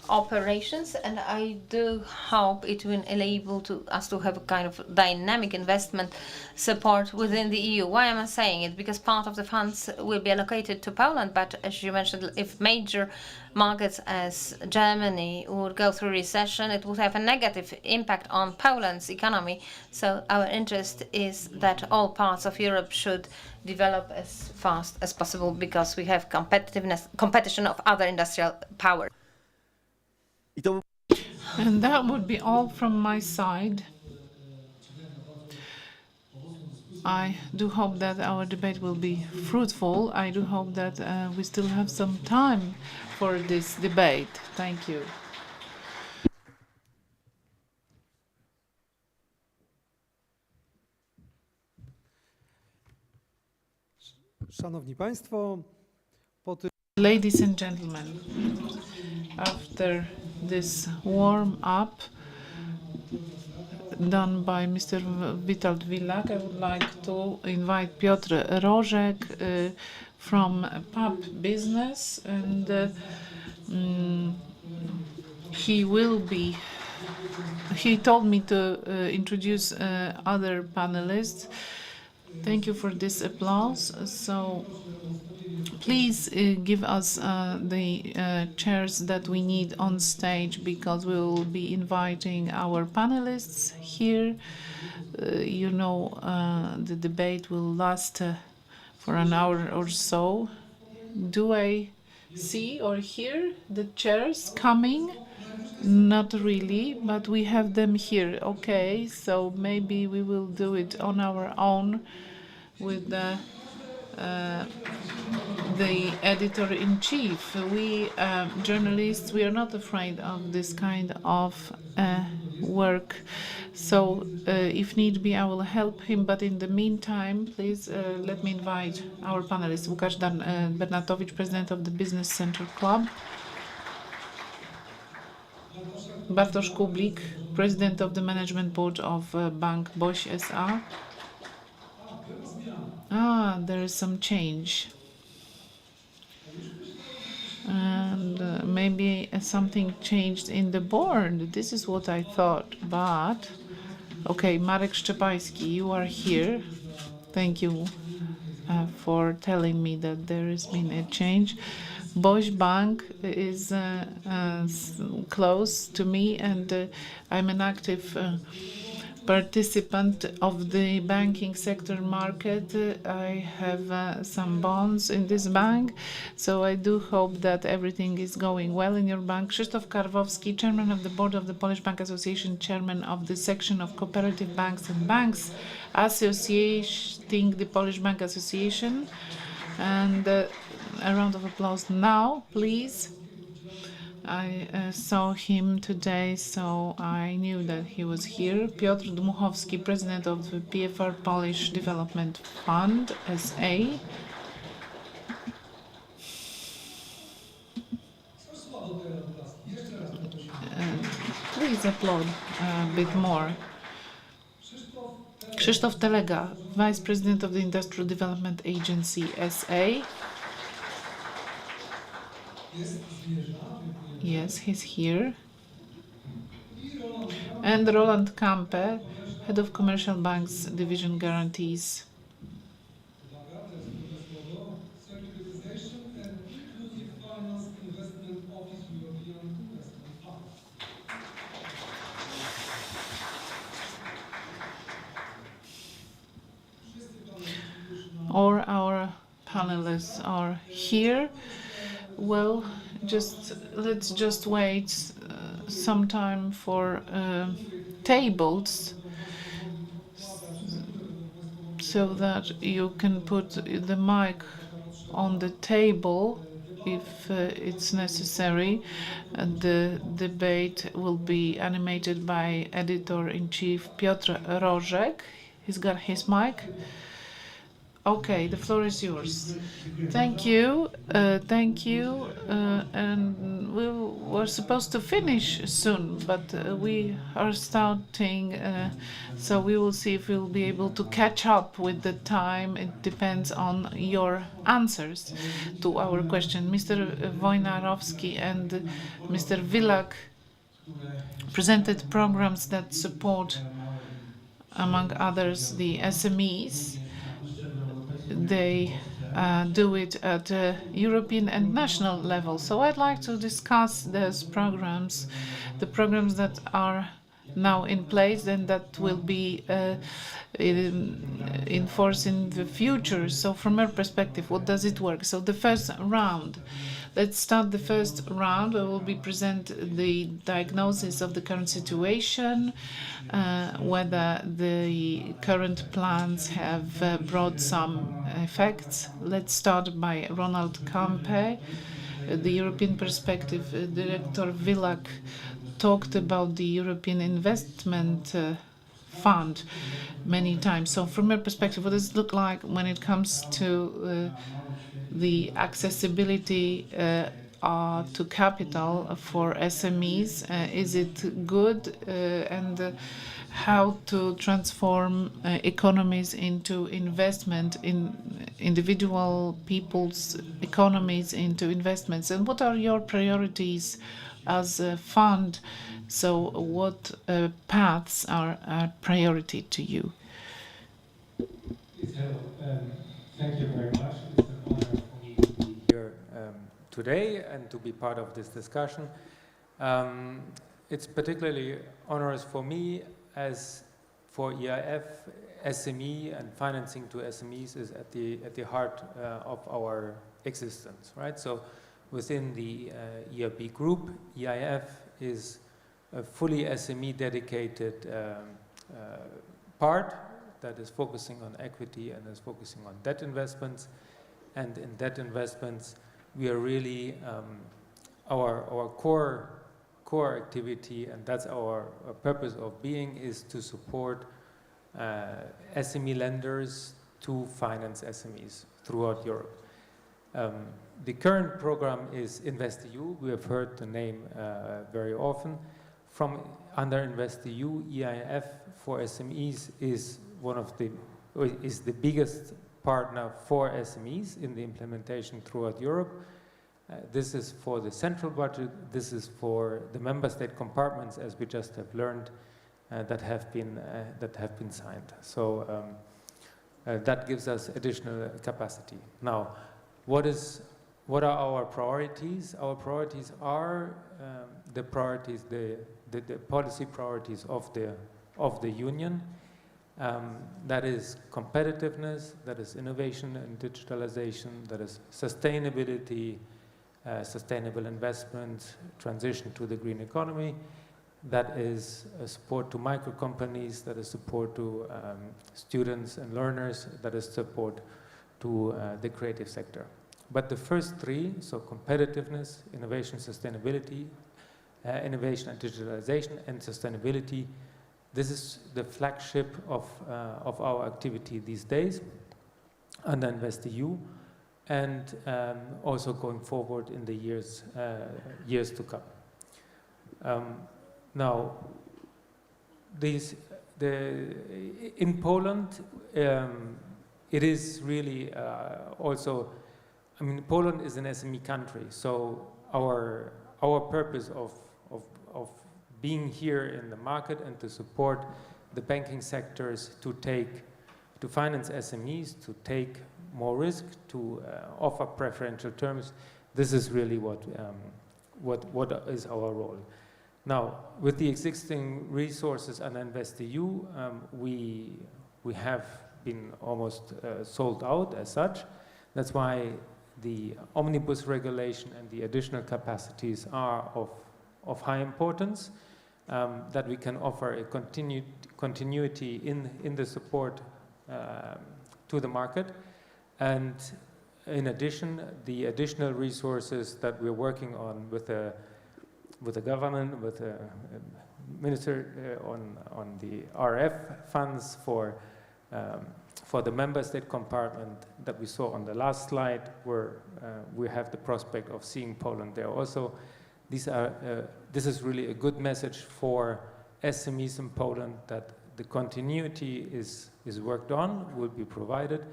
Speaker 3: operations, and I do hope it will enable us to have a kind of dynamic investment support within the EU. Why am I saying it? Because part of the funds will be allocated to Poland, but as you mentioned, if major markets as Germany would go through recession, it would have a negative impact on Poland's economy. So our interest is that all parts of Europe should develop as fast as possible, because we have competition of other industrial power.
Speaker 2: And that would be all from my side. I do hope that our debate will be fruitful. I do hope that we still have some time for this debate. Thank you.
Speaker 1: Szanowni Państwo, po tym
Speaker 2: Ladies and gentlemen, after this warm-up done by Mr. Witold Willak, I would like to invite Piotr Rożek from pub business, and he told me to introduce other panelists. Thank you for this applause. So please give us the chairs that we need on stage, because we will be inviting our panelists here. The debate will last for an hour or so. Do I see or hear the chairs coming? Not really, but we have them here. Okay, so maybe we will do it on our own with the editor-in-chief. We journalists, we are not afraid of this kind of work. So if need be, I will help him. But in the meantime, please let me invite our panelists. Łukasz Bernatowicz, president of the Business Center Club. Bartosz Kublik, president of the management board of Bank Boś S.A. There is some change. And maybe something changed in the board. This is what I thought, but okay, Marek Szczepański, you are here. Thank you for telling me that there has been a change. Bosch Bank is close to me, and I'm an active participant of the banking sector market. I have some bonds in this bank, so I do hope that everything is going well in your bank. Krzysztof Karwowski, Chairman of the Board of the Polish Bank Association, Chairman of the Section of Cooperative Banks and Banks Associating the Polish Bank Association. And a round of applause now, please. I saw him today, so I knew that he was here. Piotr Dmuchowski, President of the PFR Polish Development Fund, SA. Please applaud a bit more. Krzysztof Telega, Vice President of the Industrial Development Agency, SA. Yes, he's here. And Roland Kampe, Head of Commercial Banks Division Guarantees. Or our panelists are here. Well, let's just wait some time for tables so that you can put the mic on the table if it's necessary. The debate will be animated by Editor-in-Chief Piotr Rożek. He's got his mic. Okay, the floor is yours. Thank you, and we were supposed to finish soon, but we are starting, so we will see if we'll be able to catch up with the time. It depends on your answers to our question. Mr. Wojnarowski and Mr. Wilak presented programs that support, among others, the SMEs. They do it at a European and national level. So I'd like to discuss those programs, the programs that are now in place and that will be in force in the future. So from our perspective, what does it work? So the first round. Let's start the first round. We will be present the diagnosis of the current situation, whether the current plans have brought some effects. Let's start by Ronald Kampe, the European perspective. Director Wilak talked about the European Investment Fund many times. So from your perspective, what does it look like when it comes to the accessibility to capital for SMEs? Is it good? And how to transform economies into investment, in individual people's economies into investments? And what are your priorities as a fund? So what paths are a priority to you?
Speaker 4: Thank you very much. It's an honor for me to be here today and to be part of this discussion. It's particularly onerous for me, as for EIF, SME and financing to SMEs is at the heart of our existence, right? So within the EIB group, EIF is a fully SME dedicated part that is focusing on equity and is focusing on debt investments. And in debt investments, we are really our core activity, and that's our purpose of being, is to support SME lenders to finance SMEs throughout Europe. The current program is InvestEU. We have heard the name very often. From under InvestEU, EIF for SMEs is the biggest partner for SMEs in the implementation throughout Europe. This is for the central budget. This is for the member state compartments, as we just have learned, that have been signed. So that gives us additional capacity. Now, what are our priorities? Our priorities are the policy priorities of the Union. That is competitiveness, that is innovation and digitalization, that is sustainability, sustainable investment, transition to the green economy, that is support to micro companies, that is support to students and learners, that is support to the creative sector. But the first three, so competitiveness, innovation, sustainability, innovation and digitalization, and sustainability, this is the flagship of our activity these days under InvestEU, and also going forward in the years to come. Now, in Poland, it is really also, I mean, Poland is an SME country, so our purpose of being here in the market and to support the banking sectors to finance SMEs, to take more risk, to offer preferential terms, this is really what is our role. Now, with the existing resources under InvestEU, we have been almost sold out as such. That's why the omnibus regulation and the additional capacities are of high importance, that we can offer a continuity in the support to the market. And in addition, the additional resources that we're working on with the government, with the minister on the RF funds for the member state compartment that we saw on the last slide, where we have the prospect of seeing Poland there also. This is really a good message for SMEs in Poland, that the continuity is worked on, will be provided,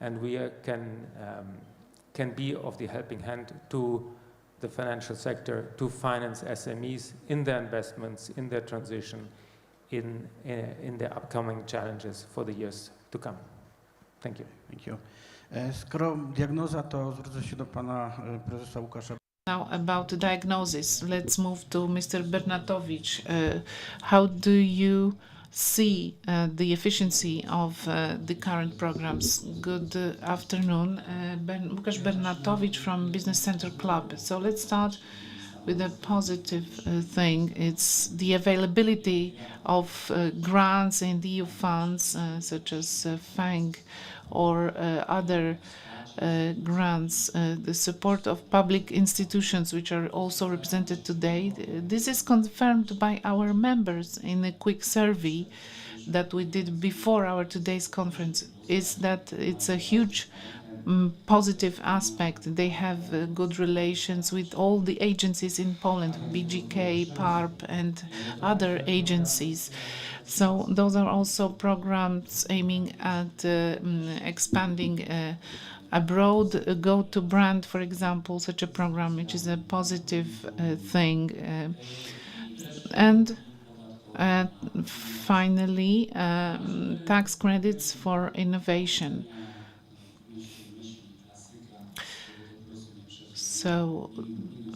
Speaker 4: and we can be of the helping hand to the financial sector to finance SMEs in their investments, in their transition, in the upcoming challenges for the years to come. Thank you.
Speaker 5: Thank you. Skoro diagnoza, to zwrócę się do pana prezesa Łukasza.
Speaker 2: Now about the diagnosis, let's move to Mr. Bernatowicz. How do you see the efficiency of the current programs? Good afternoon, Łukasz Bernatowicz from Business Center Club. So let's start with a positive thing. It's the availability of grants in the EU funds, such as ENG or other grants, the support of public institutions which are also represented today. This is confirmed by our members in a quick survey that we did before our today's conference, is that it's a huge positive aspect. They have good relations with all the agencies in Poland, BGK, PARP, and other agencies. So those are also programs aiming at expanding abroad. Go to Brand, for example, such a program, which is a positive thing. And finally, tax credits for innovation. So,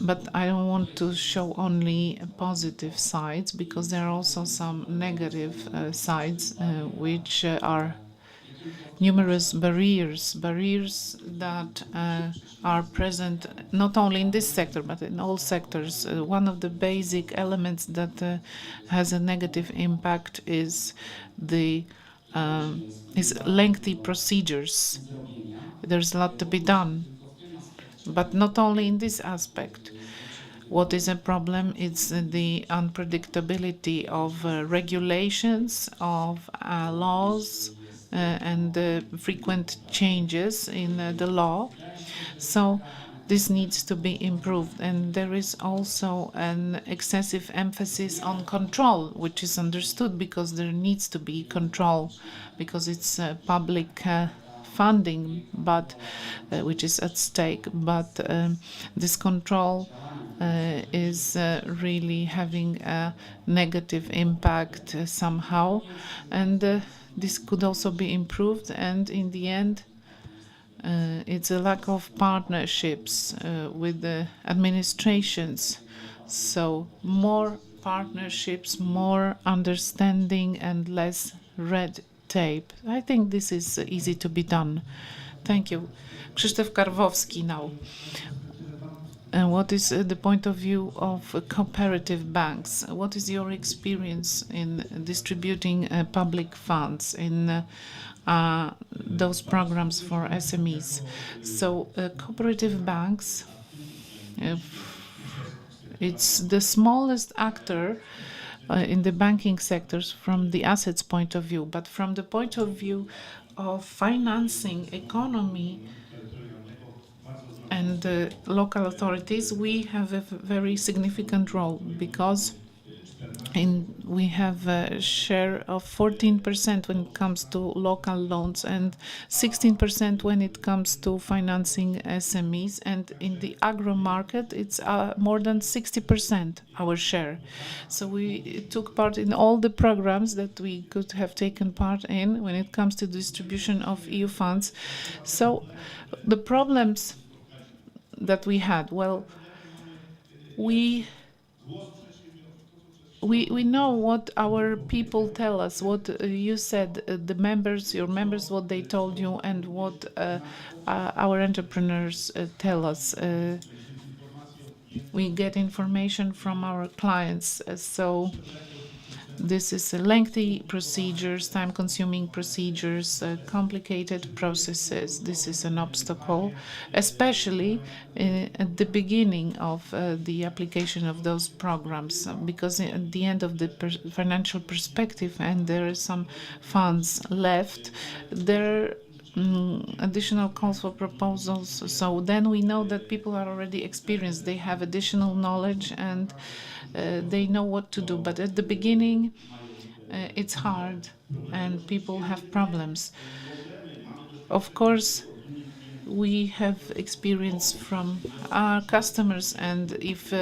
Speaker 2: but I don't want to show only positive sides, because there are also some negative sides, which are numerous barriers that are present not only in this sector but in all sectors. One of the basic elements that has a negative impact is lengthy procedures. There's a lot to be done, but not only in this aspect. What is a problem is the unpredictability of regulations, of laws, and frequent changes in the law. So this needs to be improved. And there is also an excessive emphasis on control, which is understood, because there needs to be control, because it's public funding, but which is at stake. But this control is really having a negative impact somehow. And this could also be improved, and in the end, it's a lack of partnerships with the administrations. So more partnerships, more understanding, and less red tape. I think this is easy to be done. Thank you. Krzysztof Karwowski now. What is the point of view of cooperative banks? What is your experience in distributing public funds in those programs for SMEs? So cooperative banks, it's the smallest actor in the banking sectors from the assets point of view, but from the point of view of financing economy and local authorities, we have a very significant role, because we have a share of 14% when it comes to local loans and 16% when it comes to financing SMEs. And in the agro market, it's more than 60% our share. So we took part in all the programs that we could have taken part in when it comes to distribution of EU funds. So the problems that we had, well, we know what our people tell us, what you said, your members, what they told you, and what our entrepreneurs tell us. We get information from our clients, so this is a lengthy procedures, time-consuming procedures, complicated processes. This is an obstacle, especially at the beginning of the application of those programs, because at the end of the financial perspective, and there are some funds left, there are additional calls for proposals. So then we know that people are already experienced, they have additional knowledge, and they know what to do. But at the beginning, it's hard, and people have problems. Of course, we have experience from our customers, and if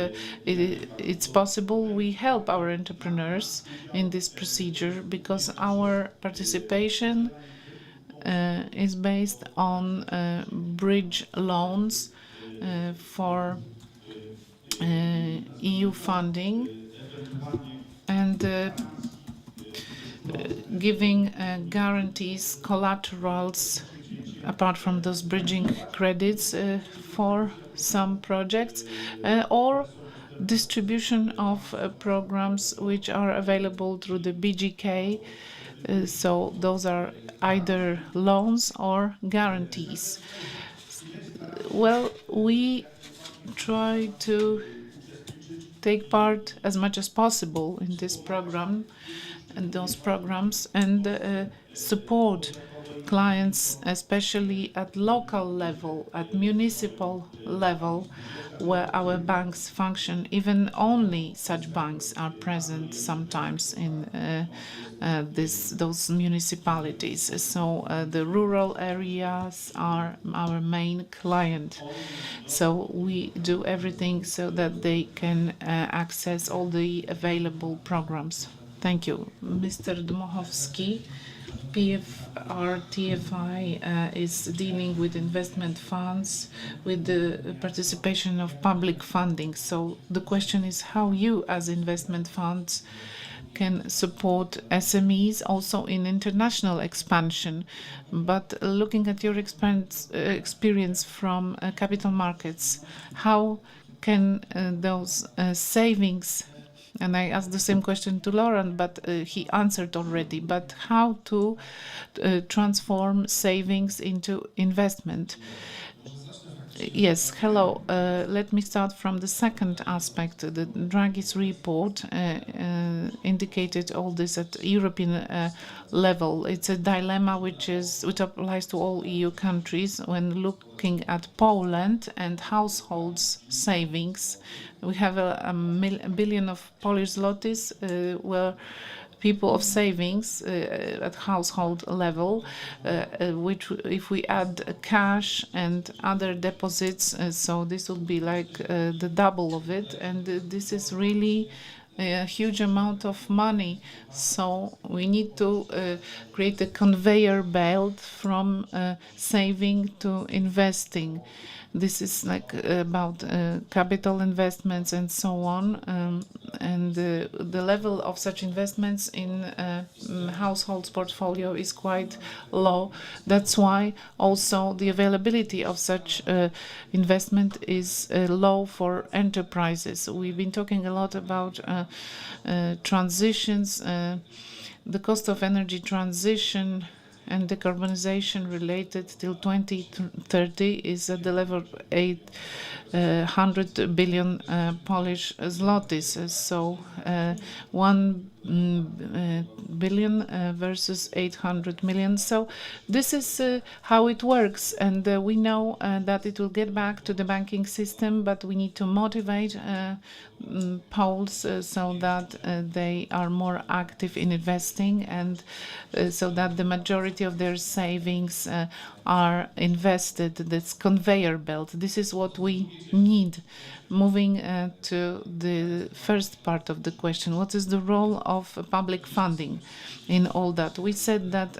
Speaker 2: it's possible, we help our entrepreneurs in this procedure, because our participation is based on bridge loans for EU funding, and giving guarantees, collaterals, apart from those bridging credits for some projects, or distribution of programs which are available through the BGK. So those are either loans or guarantees. Well, we try to take part as much as possible in this program and those programs, and support clients, especially at local level, at municipal level, where our banks function. Even only such banks are present sometimes in those municipalities. So the rural areas are our main client. So we do everything so that they can access all the available programs. Thank you. Mr. Dmochowski, TFI is dealing with investment funds, with the participation of public funding. So the question is how you, as investment funds, can support SMEs also in international expansion. But looking at your experience from capital markets, how can those savings, and I asked the same question to Laurent, but he answered already, but how to transform savings into investment? Yes, hello. Let me start from the second aspect. The Draghi's report indicated all this at European level. It's a dilemma which applies to all EU countries. When looking at Poland and households' savings, we have a billion of Polish zlotys where people of savings at household level, which if we add cash and other deposits, so this would be like the double of it. And this is really a huge amount of money. So we need to create a conveyor belt from saving to investing. This is like about capital investments and so on, and the level of such investments in households' portfolio is quite low. That's why also the availability of such investment is low for enterprises. We've been talking a lot about transitions, the cost of energy transition and decarbonization related till 2030 is at the level of 800 billion Polish zlotys. So 1 billion versus 800 million. So this is how it works, and we know that it will get back to the banking system, but we need to motivate Poles so that they are more active in investing, and so that the majority of their savings are invested. This conveyor belt, this is what we need. Moving to the first part of the question, what is the role of public funding in all that? We said that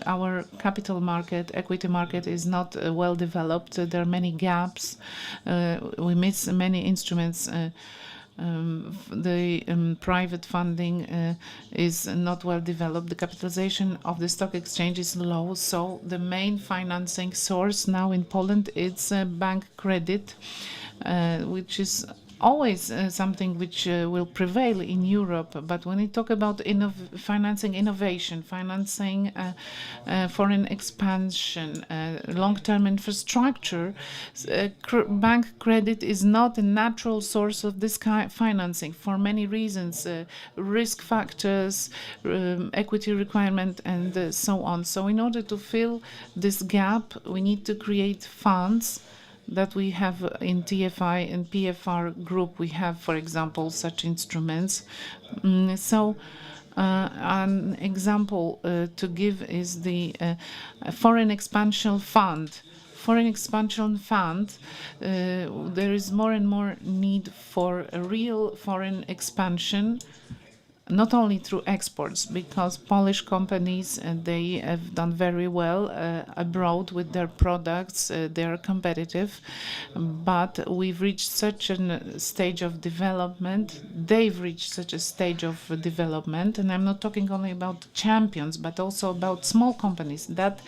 Speaker 2: our capital market, equity market is not well developed. There are many gaps. We miss many instruments. The private funding is not well developed. The capitalization of the stock exchange is low. So the main financing source now in Poland is bank credit, which is always something which will prevail in Europe. But when we talk about financing innovation, financing foreign expansion, long-term infrastructure, bank credit is not a natural source of this kind of financing for many reasons, risk factors, equity requirement, and so on. So in order to fill this gap, we need to create funds that we have in TFI and PFR group. We have, for example, such instruments. An example to give is the Foreign Expansion Fund. Foreign Expansion Fund, there is more and more need for a real foreign expansion, not only through exports, because Polish companies, they have done very well abroad with their products. They are competitive, but we've reached such a stage of development. They've reached such a stage of development, and I'm not talking only about champions, but also about small companies, that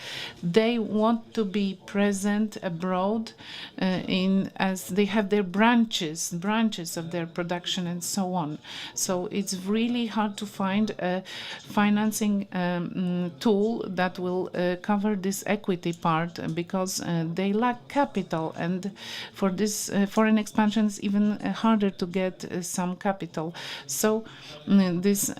Speaker 2: they want to be present abroad as they have their branches of their production and so on. So it's really hard to find a financing tool that will cover this equity part, because they lack capital, and for this foreign expansion it's even harder to get some capital. So this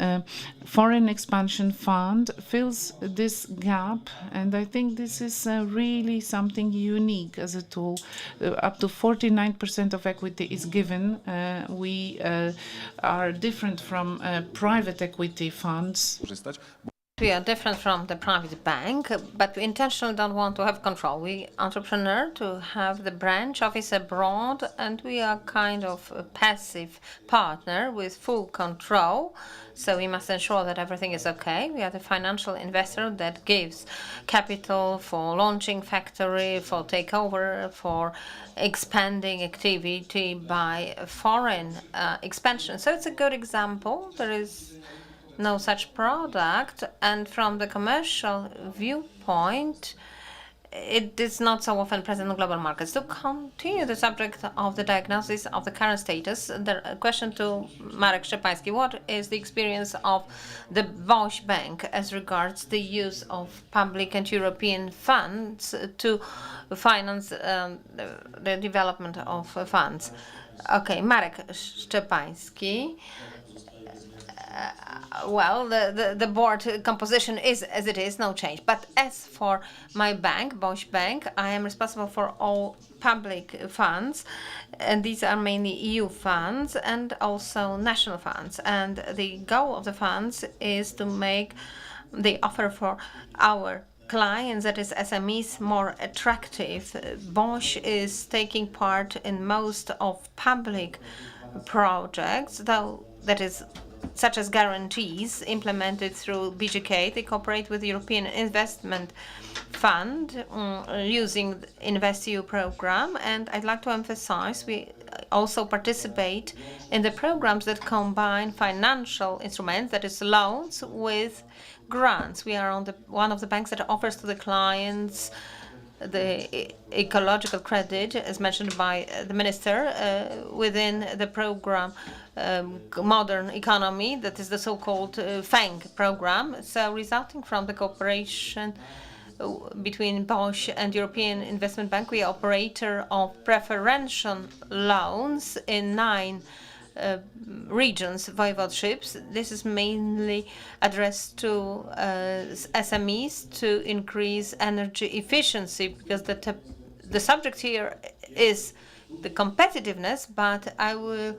Speaker 2: foreign expansion fund fills this gap, and I think this is really something unique as a tool. Up to 49% of equity is given. We are different from private equity funds.
Speaker 3: We are different from the private bank, but we intentionally don't want to have control. We entrepreneur to have the branch office abroad, and we are kind of a passive partner with full control. So we must ensure that everything is okay. We are the financial investor that gives capital for launching factory, for takeover, for expanding activity by foreign expansion. So it's a good example. There is no such product, and from the commercial viewpoint, it is not so often present in global markets. To continue the subject of the diagnosis of the current status, the question to Marek Szczepański: what is the experience of the BOŚ Bank as regards the use of public and European funds to finance the development of funds? Okay, Marek Szczepański. Well, the board composition is as it is, no change. But as for my bank, BOŚ Bank, I am responsible for all public funds, and these are mainly EU funds and also national funds. And the goal of the funds is to make the offer for our clients, that is SMEs, more attractive. BOŚ is taking part in most of public projects, though that is such as guarantees implemented through BGK. They cooperate with the European Investment Fund using the InvestEU program. And I'd like to emphasize we also participate in the programs that combine financial instruments, that is loans, with grants. We are one of the banks that offers to the clients the ecological credit, as mentioned by the minister, within the program Modern Economy, that is the so-called ENG program. So resulting from the cooperation between Bosch and European Investment Bank, we are operator of preferential loans in 9 regions, voivodeships. This is mainly addressed to SMEs to increase energy efficiency, because the subject here is the competitiveness, but I will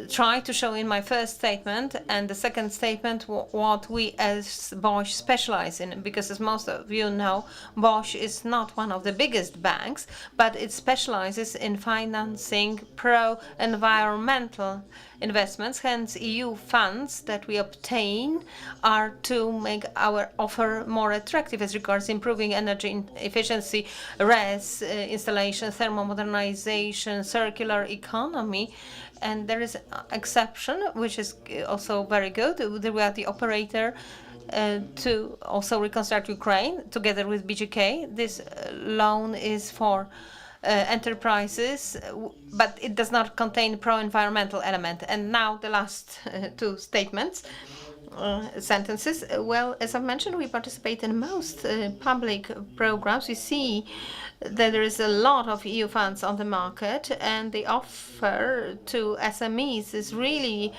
Speaker 3: try to show in my first statement and the second statement what we as Bosch specialize in, because as most of you know, Bosch is not one of the biggest banks, but it specializes in financing pro-environmental investments. Hence, EU funds that we obtain are to make our offer more attractive as regards improving energy efficiency, RES installation, thermomodernization, circular economy. And there is an exception, which is also very good. We are the operator to also reconstruct Ukraine together with BGK. This loan is for enterprises, but it does not contain pro-environmental element. And now the last 2 statements, sentences. Well, as I mentioned, we participate in most public programs. We see that there is a lot of EU funds on the market, and the offer to SMEs is really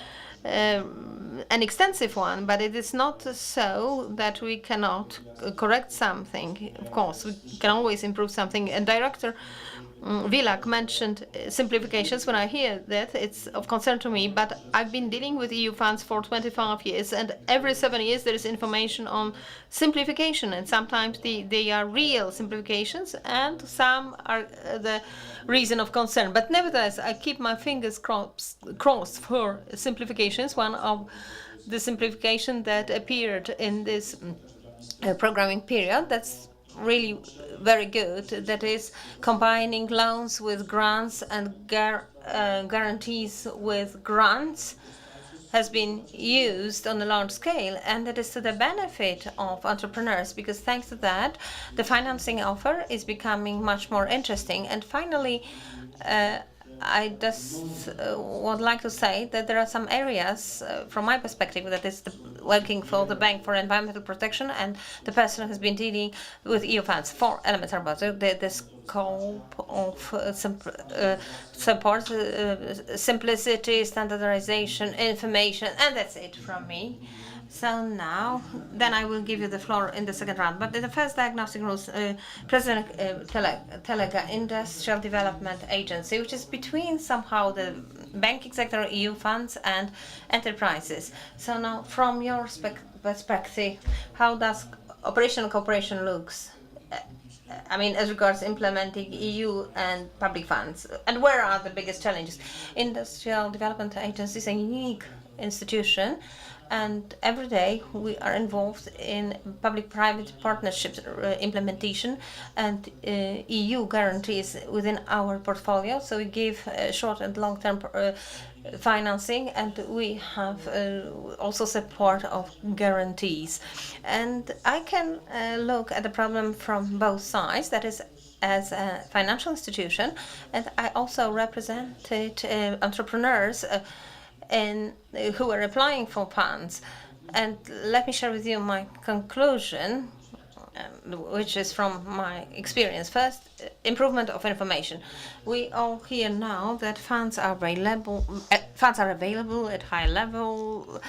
Speaker 3: an extensive one, but it is not so that we cannot correct something. Of course, we can always improve something. And Director Vilak mentioned simplifications. When I hear that, it's of concern to me, but I've been dealing with EU funds for 25 years, and every 7 years there is information on simplification, and sometimes they are real simplifications, and some are the reason of concern. But nevertheless, I keep my fingers crossed for simplifications. One of the simplification that appeared in this programming period, that's really very good, that is combining loans with grants and guarantees with grants, has been used on a large scale, and it is to the benefit of entrepreneurs, because thanks to that the financing offer is becoming much more interesting. And finally, I just would like to say that there are some areas, from my perspective, that is working for the Bank for Environmental Protection, and the person who has been dealing with EU funds. 4 elements are about it: the scope of support, simplicity, standardization, information, and that's it from me. So now, then I will give you the floor in the second round. But in the first diagnostic rules, President Telega, Industrial Development Agency, which is between somehow the banking sector, EU funds, and enterprises. So now, from your perspective, how does operational cooperation looks? I mean, as regards implementing EU and public funds, and where are the biggest challenges? Industrial Development Agency is a unique institution, and every day we are involved in public-private partnerships implementation and EU guarantees within our portfolio. So we give short and long-term financing, and we have also support of guarantees. And I can look at the problem from both sides, that is, as a financial institution, and I also represented entrepreneurs who are applying for funds. And let me share with you my conclusion, which is from my experience. First, improvement of information. We all hear now that funds are available at high level.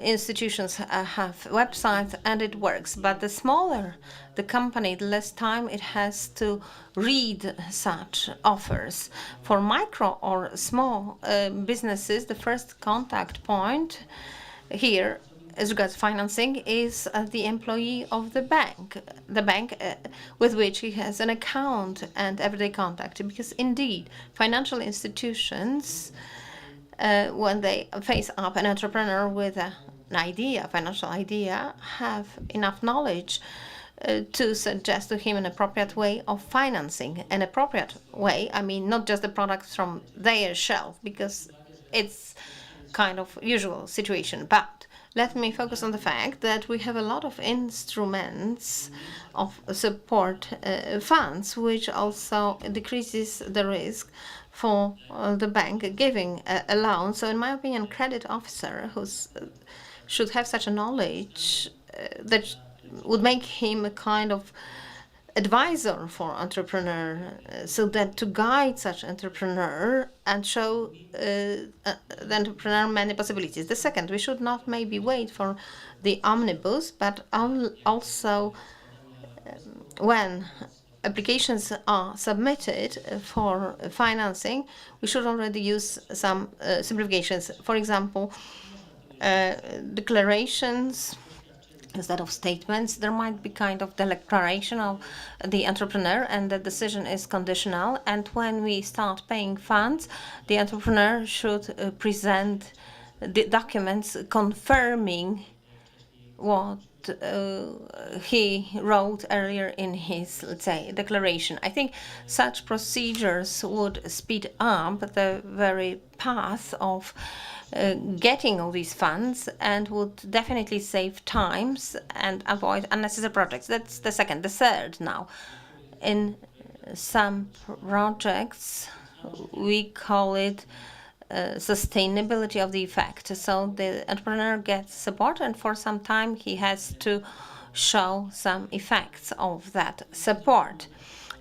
Speaker 3: Institutions have websites, and it works. But the smaller the company, the less time it has to read such offers. For micro or small businesses, the first contact point here as regards financing is the employee of the bank with which he has an account and everyday contact. Because indeed, financial institutions when they face up an entrepreneur with an idea, financial idea, have enough knowledge to suggest to him an appropriate way of financing. An appropriate way, I mean, not just the products from their shelf, because it's kind of usual situation. But let me focus on the fact that we have a lot of instruments of support funds, which also decreases the risk for the bank giving a loan. So in my opinion, credit officer should have such a knowledge that would make him a kind of advisor for entrepreneur, so that to guide such entrepreneur and show the entrepreneur many possibilities. The second, we should not maybe wait for the omnibus, but also when applications are submitted for financing, we should already use some simplifications. For example, declarations instead of statements. There might be kind of declaration of the entrepreneur, and the decision is conditional. And when we start paying funds, the entrepreneur should present the documents confirming what he wrote earlier in his, let's say, declaration. I think such procedures would speed up the very path of getting all these funds and would definitely save times and avoid unnecessary projects. That's the second. The third now. In some projects, we call it sustainability of the effect. So the entrepreneur gets support, and for some time he has to show some effects of that support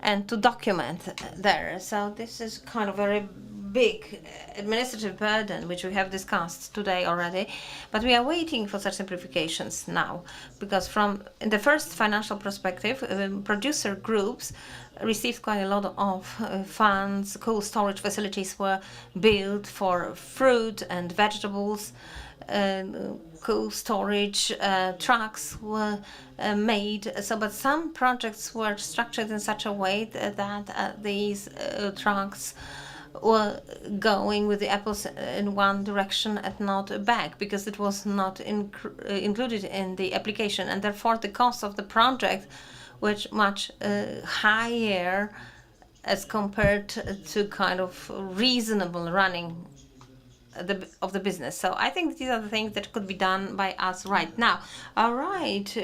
Speaker 3: and to document there. So this is kind of very big administrative burden, which we have discussed today already, but we are waiting for such simplifications now, because from in the first financial perspective, producer groups received quite a lot of funds. Cold storage facilities were built for fruit and vegetables. Cold storage trucks were made. So, but some projects were structured in such a way that these trucks were going with the apples in one direction and not back, because it was not included in the application, and therefore the cost of the project was much higher as compared to kind of reasonable running of the business. So I think these are the things that could be done by us right now. All right,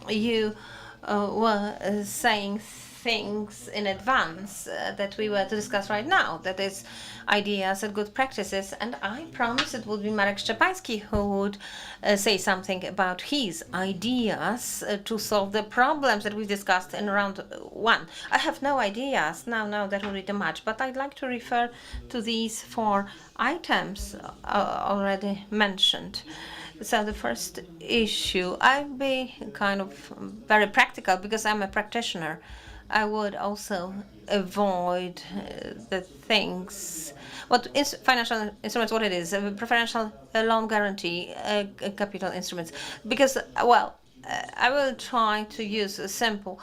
Speaker 3: you were saying things in advance that we were to discuss right now, that is ideas and good practices, and I promised it would be Marek Szczepański who would say something about his ideas to solve the problems that we discussed in round one. I have no ideas now, that would be too much, but I'd like to refer to these 4 items already mentioned. So the first issue, I'll be kind of very practical because I'm a practitioner. I would also avoid the things. What is financial instruments? What it is? Preferential loan guarantee, capital instruments. Because, well, I will try to use simple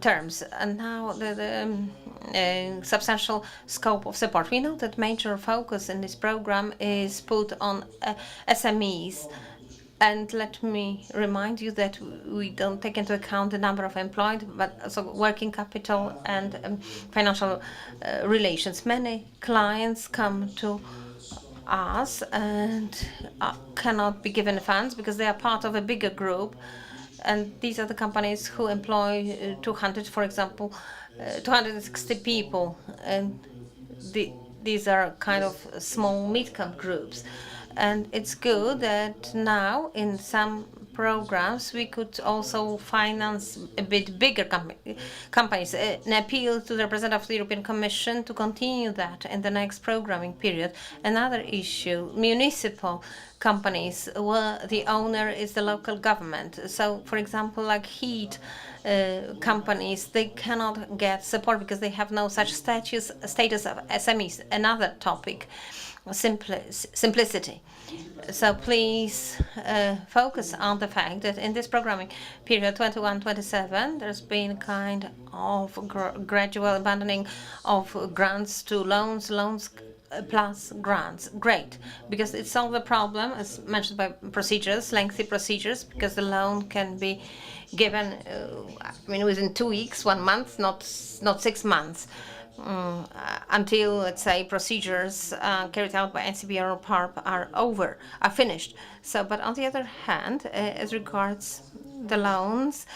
Speaker 3: terms. And now the substantial scope of support. We know that major focus in this program is put on SMEs. And let me remind you that we don't take into account the number of employed, but also working capital and financial relations. Many clients come to us and cannot be given funds because they are part of a bigger group. And these are the companies who employ 200, for example, 260 people. And these are kind of small mid-cap groups. And it's good that now in some programs we could also finance a bit bigger companies. An appeal to the representative of the European Commission to continue that in the next programming period. Another issue, municipal companies where the owner is the local government. So, for example, like heat companies, they cannot get support because they have no such status of SMEs. Another topic. Simplicity. So please focus on the fact that in this programming period 21-27, there's been kind of gradual abandoning of grants to loans plus grants. Great, because it solves the problem, as mentioned by procedures, lengthy procedures, because the loan can be given, within 2 weeks, 1 month, not 6 months, until, let's say, procedures carried out by NCB or PARP are finished. So, but on the other hand, as regards the loans,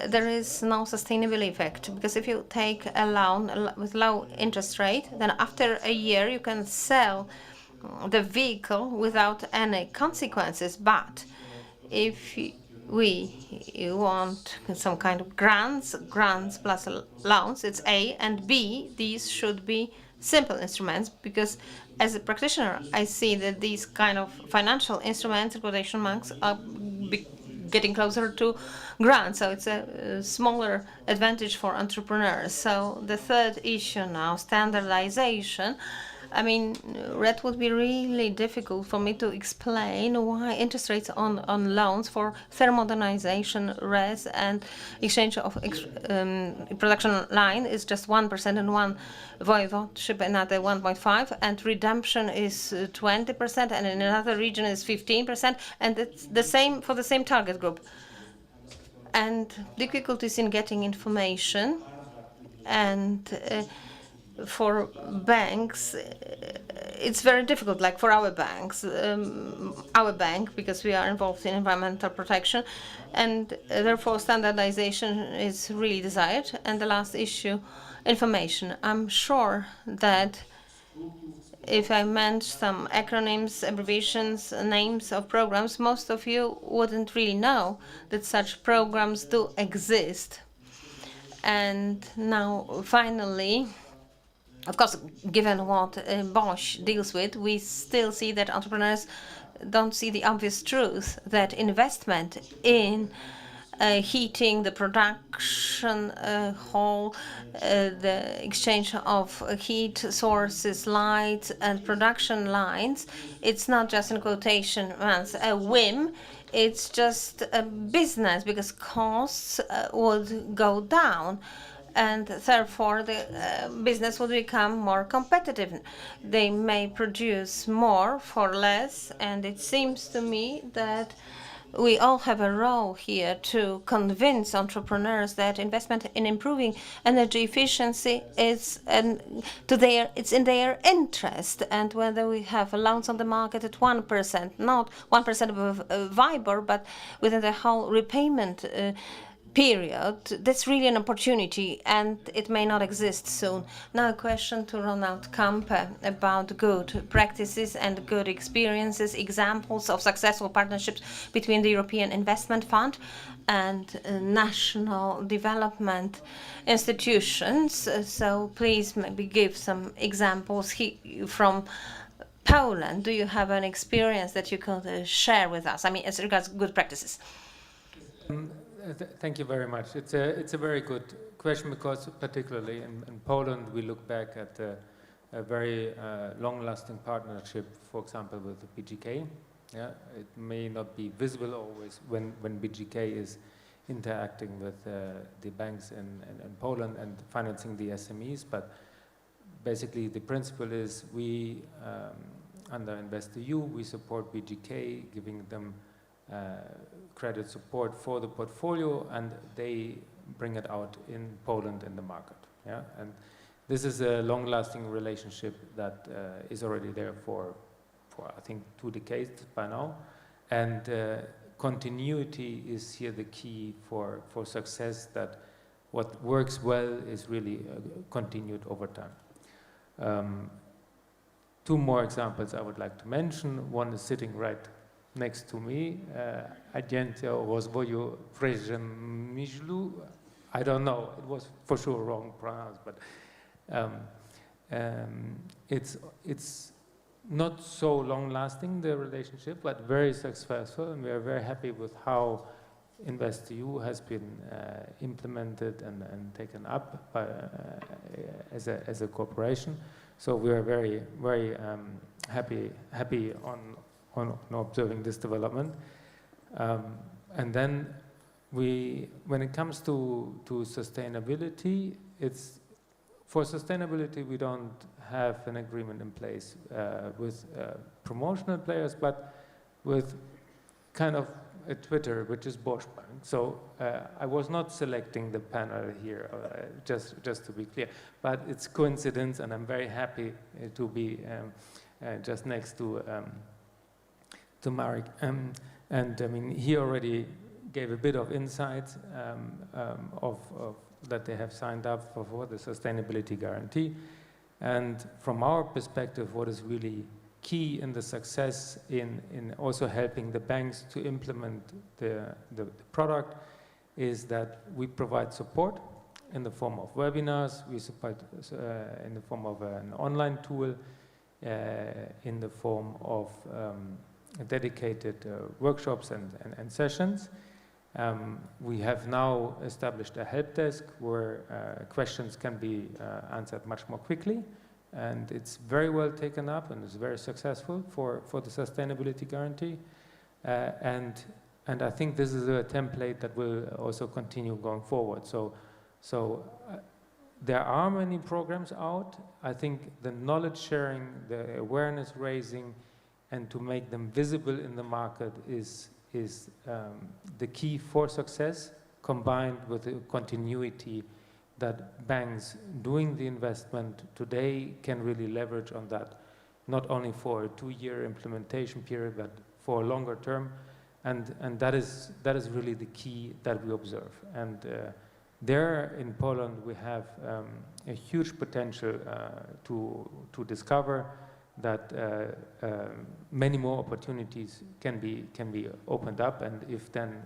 Speaker 3: there is no sustainable effect, because if you take a loan with low interest rate, then after a year you can sell the vehicle without any consequences. But if we want some kind of grants plus loans, it's A, and B, these should be simple instruments, because as a practitioner, I see that these kind of financial instruments, in quotation marks, are getting closer to grants, so it's a smaller advantage for entrepreneurs. So the third issue now, standardization. That would be really difficult for me to explain why interest rates on loans for thermodernization, res, and exchange of production line is just 1% in one voivodeship, another 1.5%, and redemption is 20%, and in another region is 15%, and it's the same for the same target group. And difficulties in getting information, and for banks, it's very difficult, like for our banks, our bank, because we are involved in environmental protection, and therefore standardization is really desired. And the last issue, information. I'm sure that if I mention some acronyms, abbreviations, names of programs, most of you wouldn't really know that such programs do exist. And now, finally, of course, given what Bosch deals with, we still see that entrepreneurs don't see the obvious truth that investment in heating, the production hall, the exchange of heat sources, lights, and production lines, it's not just, in quotation marks, a whim. It's just a business, because costs would go down, and therefore the business will become more competitive. They may produce more for less, and it seems to me that we all have a role here to convince entrepreneurs that investment in improving energy efficiency is it's in their interest. And whether we have loans on the market at 1%, not 1% of WIBOR, but within the whole repayment period, that's really an opportunity, and it may not exist soon. Now a question to Ronald Kampe about good practices and good experiences, examples of successful partnerships between the European Investment Fund and national development institutions. So please maybe give some examples from Poland. Do you have an experience that you could share with us? As regards good practices.
Speaker 4: Thank you very much. It's a very good question, because particularly in Poland we look back at a very long-lasting partnership, for example, with the BGK. Yeah, it may not be visible always when BGK is interacting with the banks in Poland and financing the SMEs, but basically the principle is we under InvestEU we support BGK, giving them credit support for the portfolio, and they bring it out in Poland in the market. Yeah, and this is a long-lasting relationship that is already there for I think 2 decades by now, and continuity is here the key for success. That what works well is really continued over time. 2 more examples I would like to mention. One is sitting right next to me, Agencja Rozwoju Przemysłu. I don't know, it was for sure wrong pronounced, but it's not so long-lasting, the relationship, but very successful, and we are very happy with how InvestEU has been implemented and taken up by, as a corporation. So we are very, very happy on observing this development. And then when it comes to sustainability, it's For sustainability, we don't have an agreement in place with promotional players, but with kind of a Twitter, which is Bosch Bank. So I was not selecting the panel here, just to be clear, but it's coincidence, and I'm very happy to be just next to Marek. And I mean, he already gave a bit of insight of that they have signed up for the sustainability guarantee. And from our perspective, what is really key in the success in also helping the banks to implement the product is that we provide support in the form of webinars, we support in the form of an online tool, in the form of dedicated workshops and sessions. We have now established a help desk where questions can be answered much more quickly, and it's very well taken up and is very successful for the sustainability guarantee. And I think this is a template that will also continue going forward. So there are many programs out. I think the knowledge sharing, the awareness raising, and to make them visible in the market is the key for success, combined with the continuity that banks doing the investment today can really leverage on that, not only for a 2-year implementation period, but for a longer term. And that is really the key that we observe. And there in Poland, we have a huge potential to discover that many more opportunities can be opened up, and if then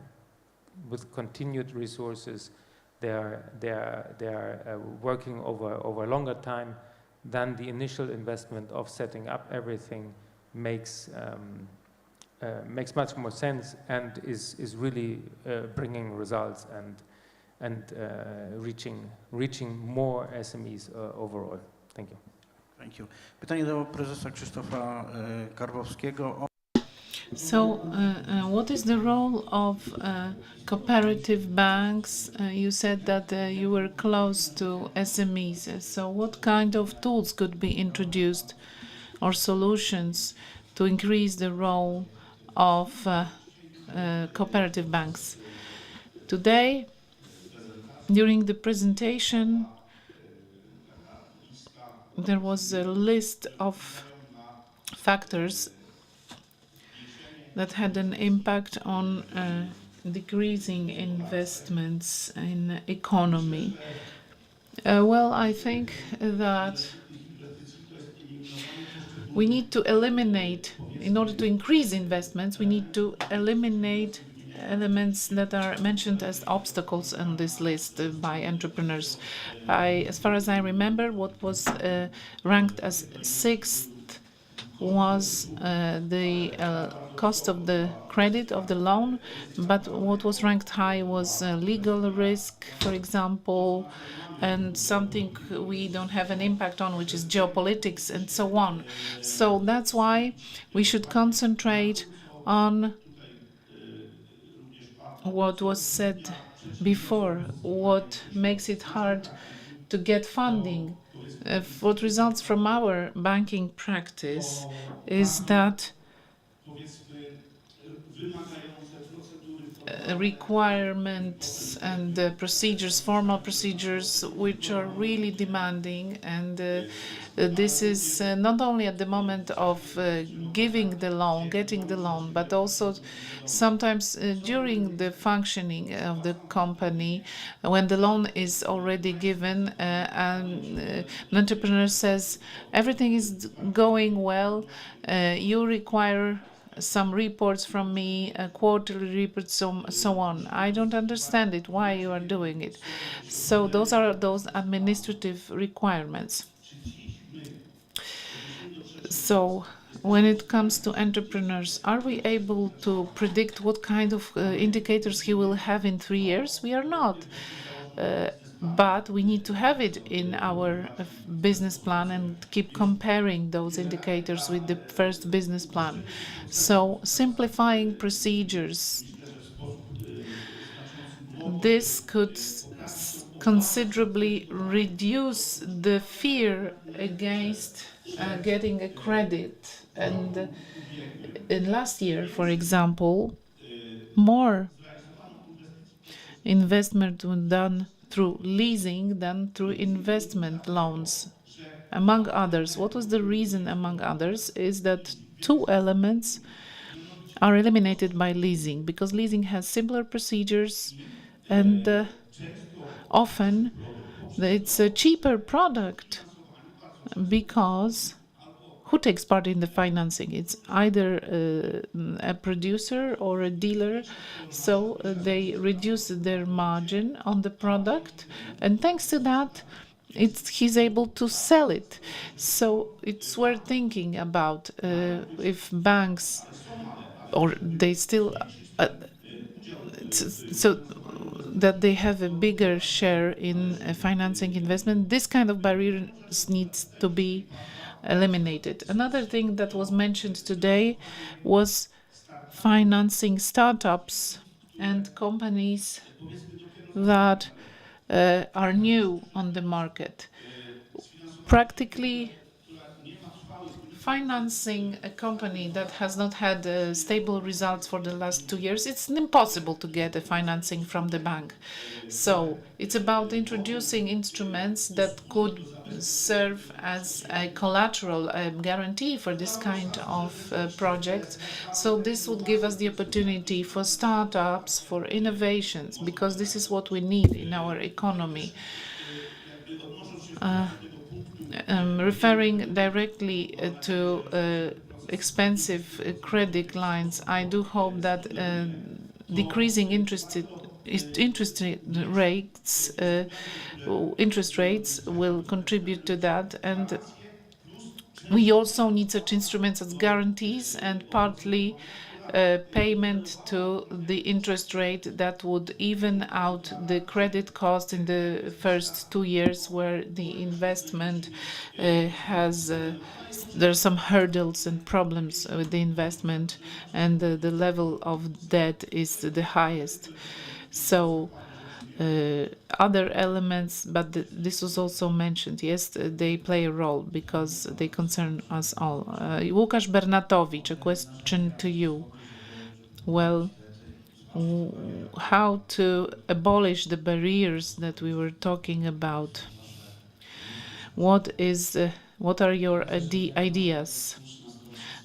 Speaker 4: with continued resources they are working over a longer time, then the initial investment of setting up everything makes much more sense and is really bringing results and reaching more SMEs overall. Thank you.
Speaker 5: Thank you. Pytanie do prezesa Krzysztofa Karwowskiego.
Speaker 2: So, what is the role of cooperative banks? You said that you were close to SMEs. So, what kind of tools could be introduced or solutions to increase the role of cooperative banks? Today, during the presentation, there was a list of factors that had an impact on decreasing investments in economy. Well, I think that we need to eliminate, in order to increase investments, we need to eliminate elements that are mentioned as obstacles on this list by entrepreneurs. As far as I remember, what was ranked as 6th was the cost of the credit of the loan, but what was ranked high was legal risk, for example, and something we don't have an impact on, which is geopolitics and so on. So that's why we should concentrate on what was said before, what makes it hard to get funding. What results from our banking practice is that requirements and procedures, formal procedures, which are really demanding, and this is not only at the moment of getting the loan, but also sometimes during the functioning of the company, when the loan is already given, and an entrepreneur says, everything is going well, you require some reports from me, quarterly reports, so on. I don't understand it, why you are doing it. So those are those administrative requirements. So when it comes to entrepreneurs, are we able to predict what kind of indicators he will have in 3 years? We are not. But we need to have it in our business plan and keep comparing those indicators with the first business plan. So simplifying procedures, this could considerably reduce the fear against getting a credit. And in last year, for example, more investment was done through leasing than through investment loans, among others. What was the reason, among others, is that two elements are eliminated by leasing, because leasing has simpler procedures and often it's a cheaper product, because who takes part in the financing? It's either a producer or a dealer, so they reduce their margin on the product, and thanks to that, he's able to sell it. So it's worth thinking about if banks, or they still, so that they have a bigger share in financing investment. This kind of barriers needs to be eliminated. Another thing that was mentioned today was financing startups and companies that are new on the market. Practically, financing a company that has not had stable results for the last 2 years, it's impossible to get a financing from the bank. So it's about introducing instruments that could serve as a collateral, a guarantee for this kind of projects. So this would give us the opportunity for startups, for innovations, because this is what we need in our economy. Referring directly to expensive credit lines, I do hope that decreasing interest rates will contribute to that, and we also need such instruments as guarantees and partly payment to the interest rate that would even out the credit cost in the first 2 years, where the investment there are some hurdles and problems with the investment, and the level of debt is the highest. So other elements, but this was also mentioned, yes, they play a role because they concern us all. Łukasz Bernatowicz, a question to you. Well, how to abolish the barriers that we were talking about? What are your ideas?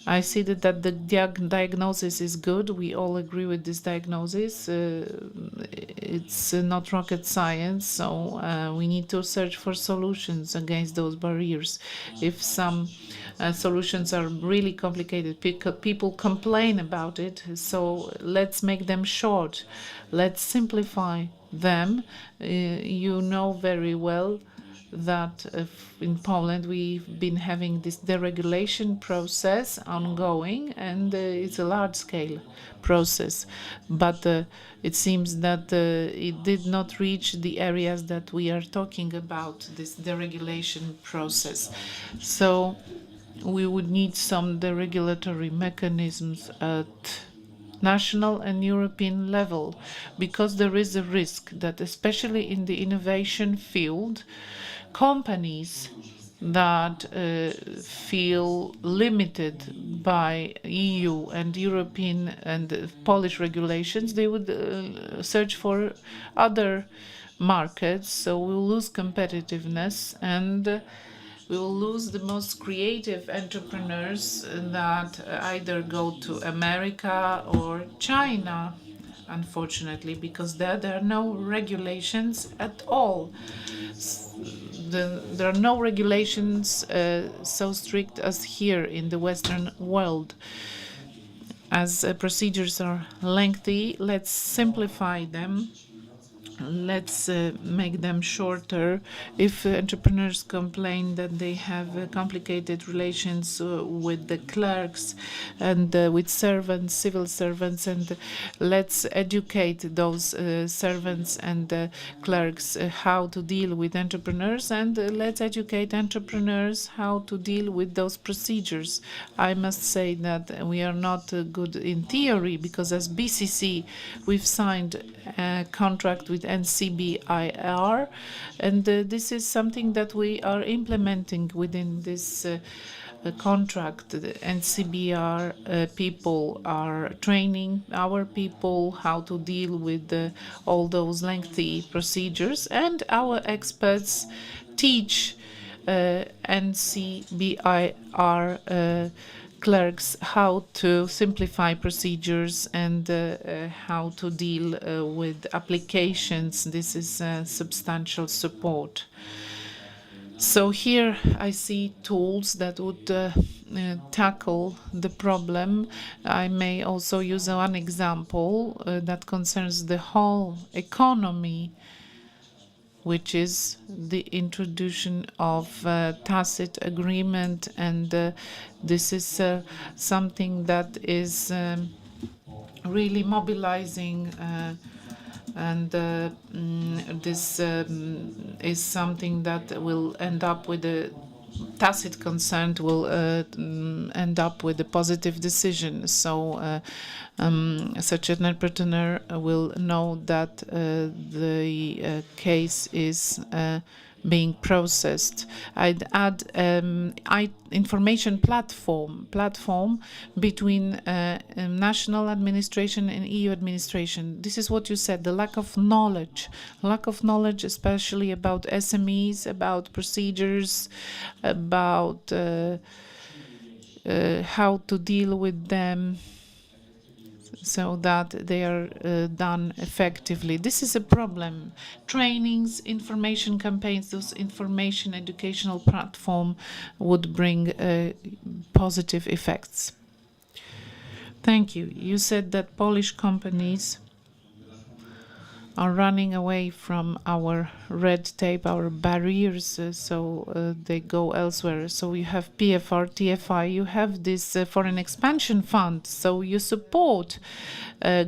Speaker 2: I see that the diagnosis is good. We all agree with this diagnosis. It's not rocket science, so we need to search for solutions against those barriers. If some solutions are really complicated, people complain about it, so let's make them short. Let's simplify them. You know very well that in Poland we've been having this deregulation process ongoing, and it's a large-scale process. But it seems that it did not reach the areas that we are talking about, this deregulation process. So we would need some deregulatory mechanisms at national and European level, because there is a risk that, especially in the innovation field, companies that feel limited by EU and European and Polish regulations, they would search for other markets, so we'll lose competitiveness, and we will lose the most creative entrepreneurs that either go to America or China, unfortunately, because there are no regulations at all. There are no regulations so strict as here in the Western world. As procedures are lengthy, let's simplify them. Let's make them shorter. If entrepreneurs complain that they have complicated relations with the clerks and with servants, civil servants, and let's educate those servants and clerks how to deal with entrepreneurs, and let's educate entrepreneurs how to deal with those procedures. I must say that we are not good in theory, because as BCC we've signed a contract with NCBIR, and this is something that we are implementing within this contract. The NCBR people are training our people how to deal with all those lengthy procedures, and our experts teach NCBIR clerks how to simplify procedures and how to deal with applications. This is substantial support. So here I see tools that would tackle the problem. I may also use one example that concerns the whole economy, which is the introduction of tacit agreement, and this is something that is really mobilizing, and this is something that will end up with a tacit consent, will end up with a positive decision. So such an entrepreneur will know that the case is being processed. I'd add information platform between national administration and EU administration. This is what you said, the lack of knowledge, especially about SMEs, about procedures, about how to deal with them, so that they are done effectively. This is a problem. Trainings, information campaigns, those information educational platform would bring positive effects. Thank you. You said that Polish companies are running away from our red tape, our barriers, so they go elsewhere. So you have PFR, TFI, you have this foreign expansion fund, so you support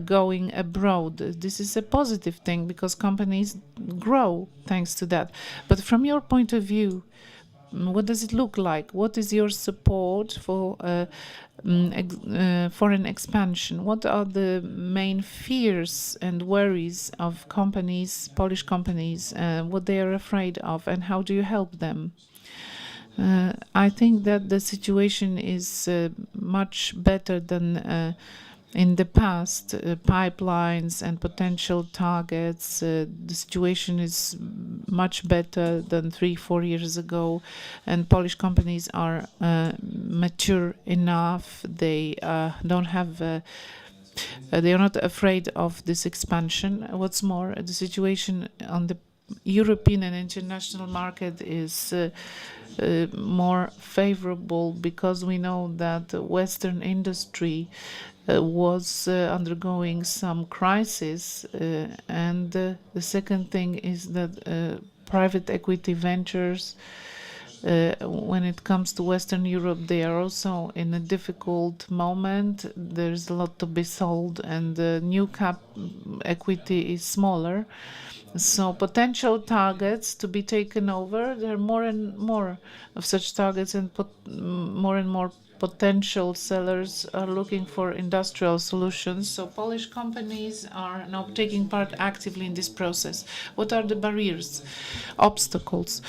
Speaker 2: going abroad. This is a positive thing because companies grow thanks to that. But from your point of view, what does it look like? What is your support for foreign expansion? What are the main fears and worries of companies, Polish companies, what they are afraid of, and how do you help them? I think that the situation is much better than in the past. Pipelines and potential targets, the situation is much better than 3-4 years ago, and Polish companies are mature enough. They don't have they are not afraid of this expansion. What's more, the situation on the European and international market is more favorable because we know that Western industry was undergoing some crisis, and the second thing is that private equity ventures, when it comes to Western Europe, they are also in a difficult moment. There's a lot to be sold, and the new cap equity is smaller. So potential targets to be taken over, there are more and more of such targets, and more and more potential sellers are looking for industrial solutions. So Polish companies are now taking part actively in this process. What are the barriers, obstacles?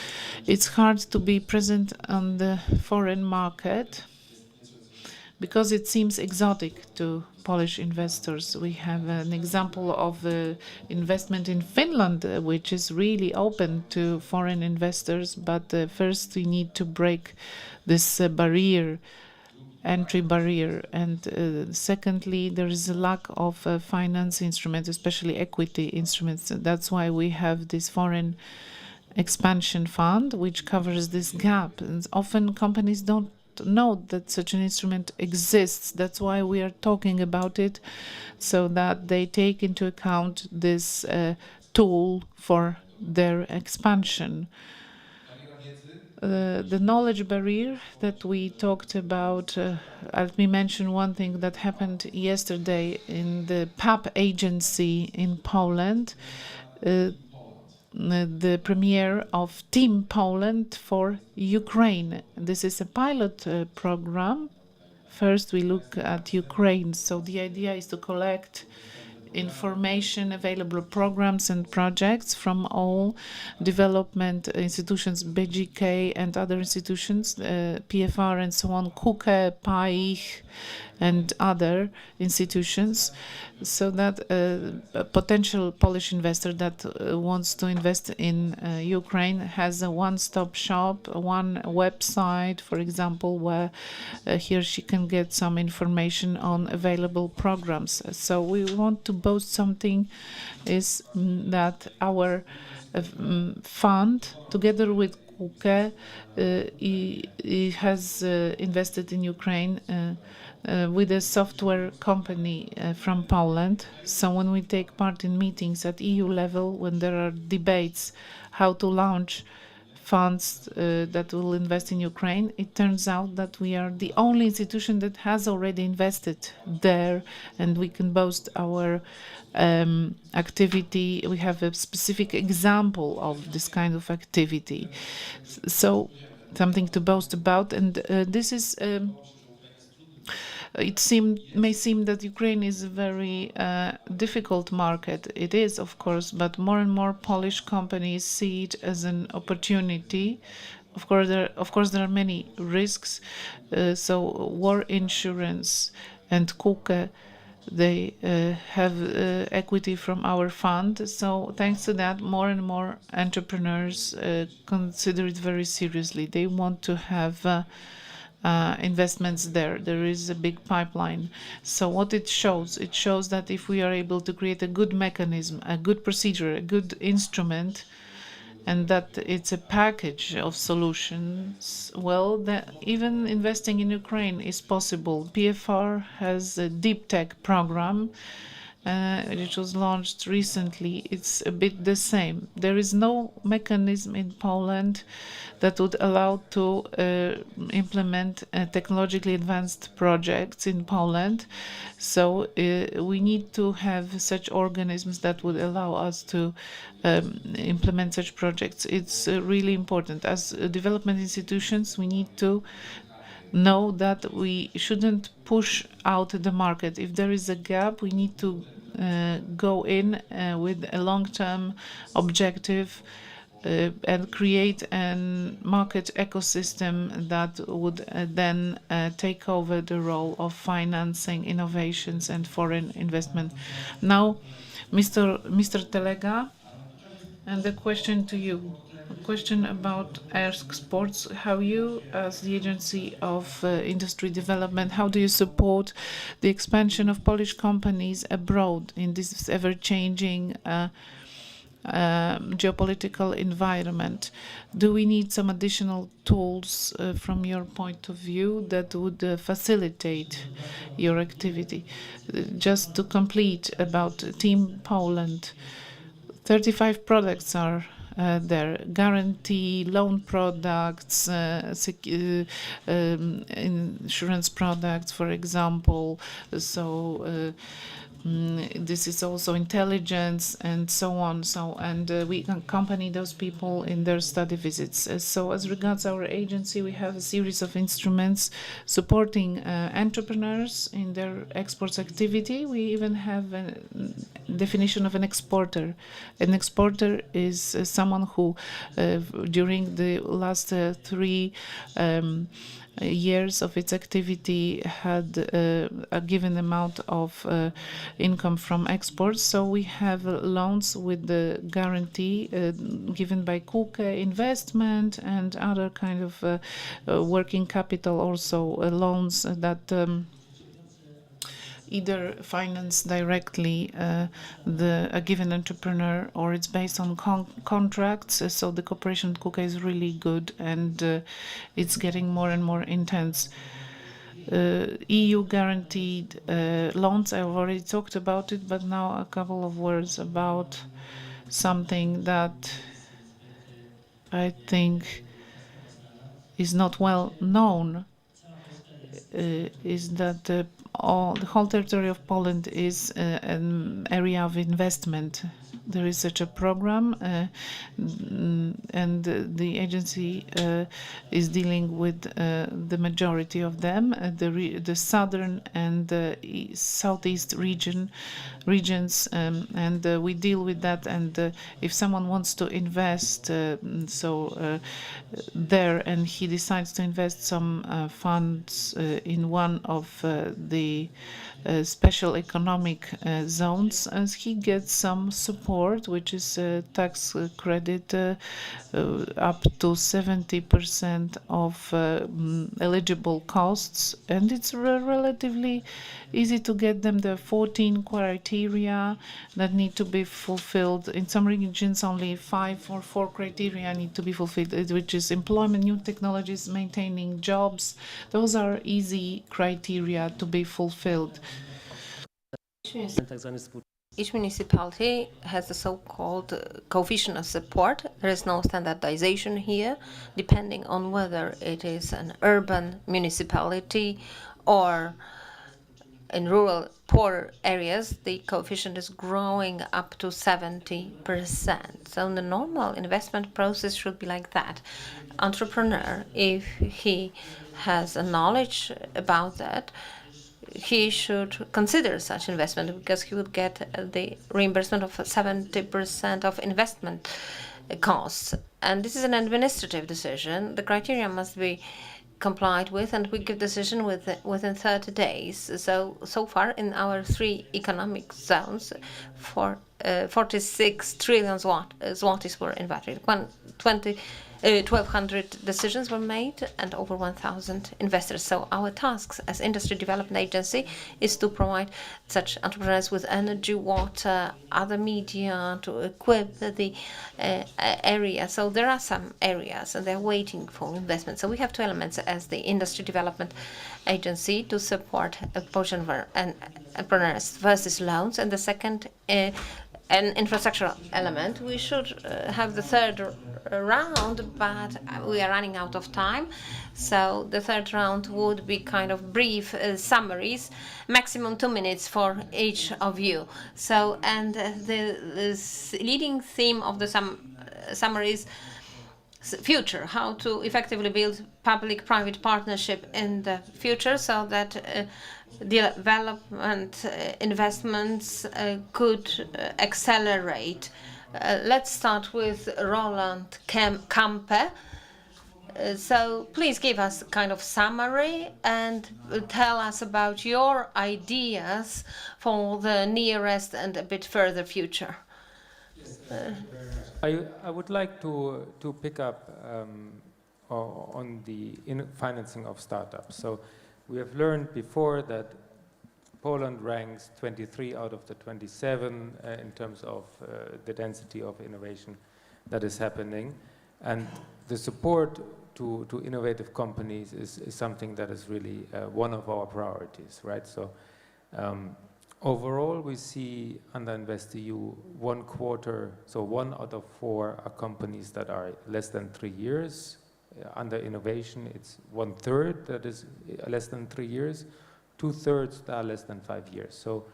Speaker 2: It's hard to be present on the foreign market because it seems exotic to Polish investors. We have an example of investment in Finland, which is really open to foreign investors, but first we need to break this entry barrier, and secondly, there is a lack of finance instruments, especially equity instruments. That's why we have this foreign expansion fund, which covers this gap, and often companies don't know that such an instrument exists. That's why we are talking about it, so that they take into account this tool for their expansion. The knowledge barrier that we talked about, let me mention one thing that happened yesterday in the PAP agency in Poland. The premiere of Team Poland for Ukraine. This is a pilot program. First, we look at Ukraine. So the idea is to collect information, available programs and projects from all development institutions, BGK and other institutions, PFR and so on, KUKE, Małych, and other institutions, so that a potential Polish investor that wants to invest in Ukraine has a one-stop shop, one website, for example, where he or she can get some information on available programs. So we want to boast something is that our fund, together with KUKE, he has invested in Ukraine with a software company from Poland. So when we take part in meetings at EU level, when there are debates how to launch funds that will invest in Ukraine, it turns out that we are the only institution that has already invested there, and we can boast our activity. We have a specific example of this kind of activity. So something to boast about, and this is may seem that Ukraine is a very difficult market. It is, of course, but more and more Polish companies see it as an opportunity. Of course, there are many risks. So war insurance and KUKE, they have equity from our fund. So thanks to that, more and more entrepreneurs consider it very seriously. They want to have investments there. There is a big pipeline. So what it shows that if we are able to create a good mechanism, a good procedure, a good instrument, and that it's a package of solutions, well, that even investing in Ukraine is possible. PFR has a deep tech program which was launched recently. It's a bit the same. There is no mechanism in Poland that would allow to implement technologically advanced projects in Poland. So we need to have such organisms that would allow us to implement such projects. It's really important. As development institutions, we need to know that we shouldn't push out the market. If there is a gap, we need to go in with a long-term objective and create a market ecosystem that would then take over the role of financing innovations and foreign investment. Now, Mr. Telega, and the question to you. A question about exports. How you, as the Agency of Industry Development, how do you support the expansion of Polish companies abroad in this ever-changing geopolitical environment? Do we need some additional tools from your point of view that would facilitate your activity? Just to complete about Team Poland, 35 products are there, guarantee, loan products, insurance products, for example. So this is also intelligence and so on. So, and we accompany those people in their study visits. So as regards our agency, we have a series of instruments supporting entrepreneurs in their exports activity. We even have a definition of an exporter. An exporter is someone who, during the last 3 years of its activity, had a given amount of income from exports. So we have loans with the guarantee given by KUKE investment and other kind of working capital, also loans that either finance directly a given entrepreneur, or it's based on contracts. So the cooperation with KUKE is really good, and it's getting more and more intense. EU guaranteed loans, I've already talked about it, but now a couple of words about something that I think is not well known, is that the whole territory of Poland is an area of investment. there is such a program, and the agency is dealing with the majority of them, the southern and southeast regions, and we deal with that. And if someone wants to invest, there, and he decides to invest some funds in one of the special economic zones, as he gets some support, which is a tax credit up to 70% of eligible costs, and it's relatively easy to get them. There are 14 criteria that need to be fulfilled. In some regions, only 5 or 4 criteria need to be fulfilled, which is employment, new technologies, maintaining jobs. Those are easy criteria to be fulfilled.
Speaker 3: Each municipality has the so-called coefficient of support. There is no standardization here, depending on whether it is an urban municipality or in rural poor areas. The coefficient is growing up to 70%. So the normal investment process should be like that. Entrepreneur, if he has a knowledge about that, he should consider such investment, because he would get the reimbursement of 70% of investment costs. And this is an administrative decision. The criteria must be complied with, and we give decision within 30 days. So far in our 3 economic zones, 46 trillion zlotys were invested. 1,200 decisions were made and over 1,000 investors. So our tasks as Industry Development Agency is to provide such entrepreneurs with energy, water, other media, to equip the area. So there are some areas and they're waiting for investment. So we have 2 elements as the Industry Development Agency to support Polish entrepreneurs. First is loans, and the second an infrastructural element. We should have the 3rd round, but we are running out of time. So the 3rd round would be kind of brief summaries, maximum 2 minutes for each of you. So, and the leading theme of the summaries, future, how to effectively build public-private partnership in the future, so that development investments could accelerate. Let's start with Roland Kampe. So please give us a kind of summary and tell us about your ideas for the nearest and a bit further future.
Speaker 4: I would like to pick up on the financing of startups. So we have learned before that Poland ranks 23 out of the 27 in terms of the density of innovation that is happening. And the support to innovative companies is something that is really one of our priorities, right? So overall, we see under InvestEU 1/4, so 1 out of 4 are companies that are less than 3 years. Under innovation, it's 1/3 that is less than 3 years, 2/3 that are less than 5 years. So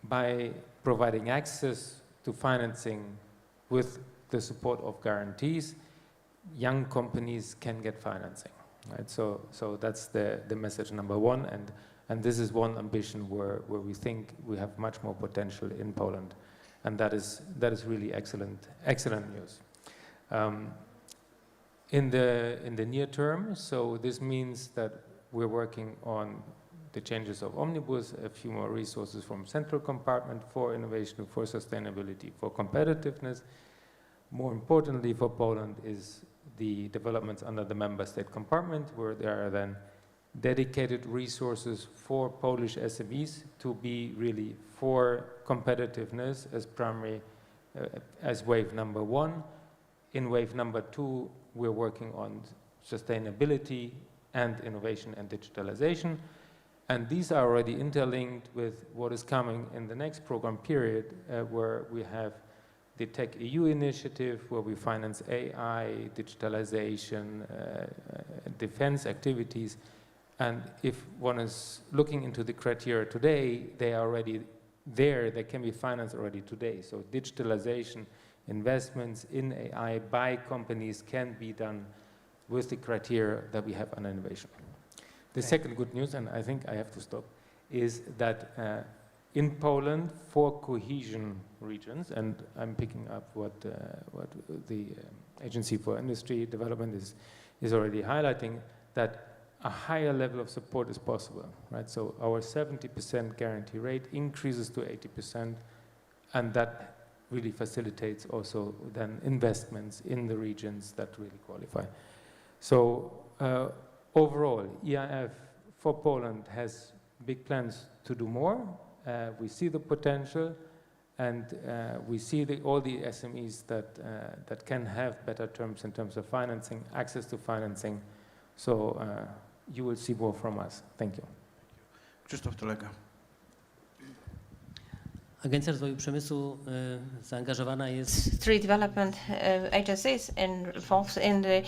Speaker 4: by providing access to financing with the support of guarantees, young companies can get financing, right? So that's the message number 1, and this is one ambition where we think we have much more potential in Poland, and that is really excellent news. In the near term, so this means that we're working on the changes of Omnibus, a few more resources from central compartment for innovation, for sustainability, for competitiveness. More importantly for Poland is the developments under the member state compartment, where there are then dedicated resources for Polish SMEs to be really for competitiveness as primary, as wave number 1. In wave number 2, we're working on sustainability and innovation and digitalization. And these are already interlinked with what is coming in the next program period, where we have the Tech EU initiative, where we finance AI, digitalization, defense activities. And if one is looking into the criteria today, they are already they can be financed already today. So digitalization, investments in AI by companies can be done with the criteria that we have on innovation. The second good news, and I think I have to stop, is that in Poland, for cohesion regions, and I'm picking up what the Agency for Industry Development is already highlighting, that a higher level of support is possible, right? So our 70% guarantee rate increases to 80%, and that really facilitates also then investments in the regions that really qualify. So overall, EIF for Poland has big plans to do more. We see the potential, and we see all the SMEs that can have better terms in terms of financing, access to financing. So you will see more from us. Thank you.
Speaker 5: Krzysztof Tolega.
Speaker 6: Agencja Rozwoju Przemysłu zaangażowana jest.
Speaker 3: Three development agencies involved in the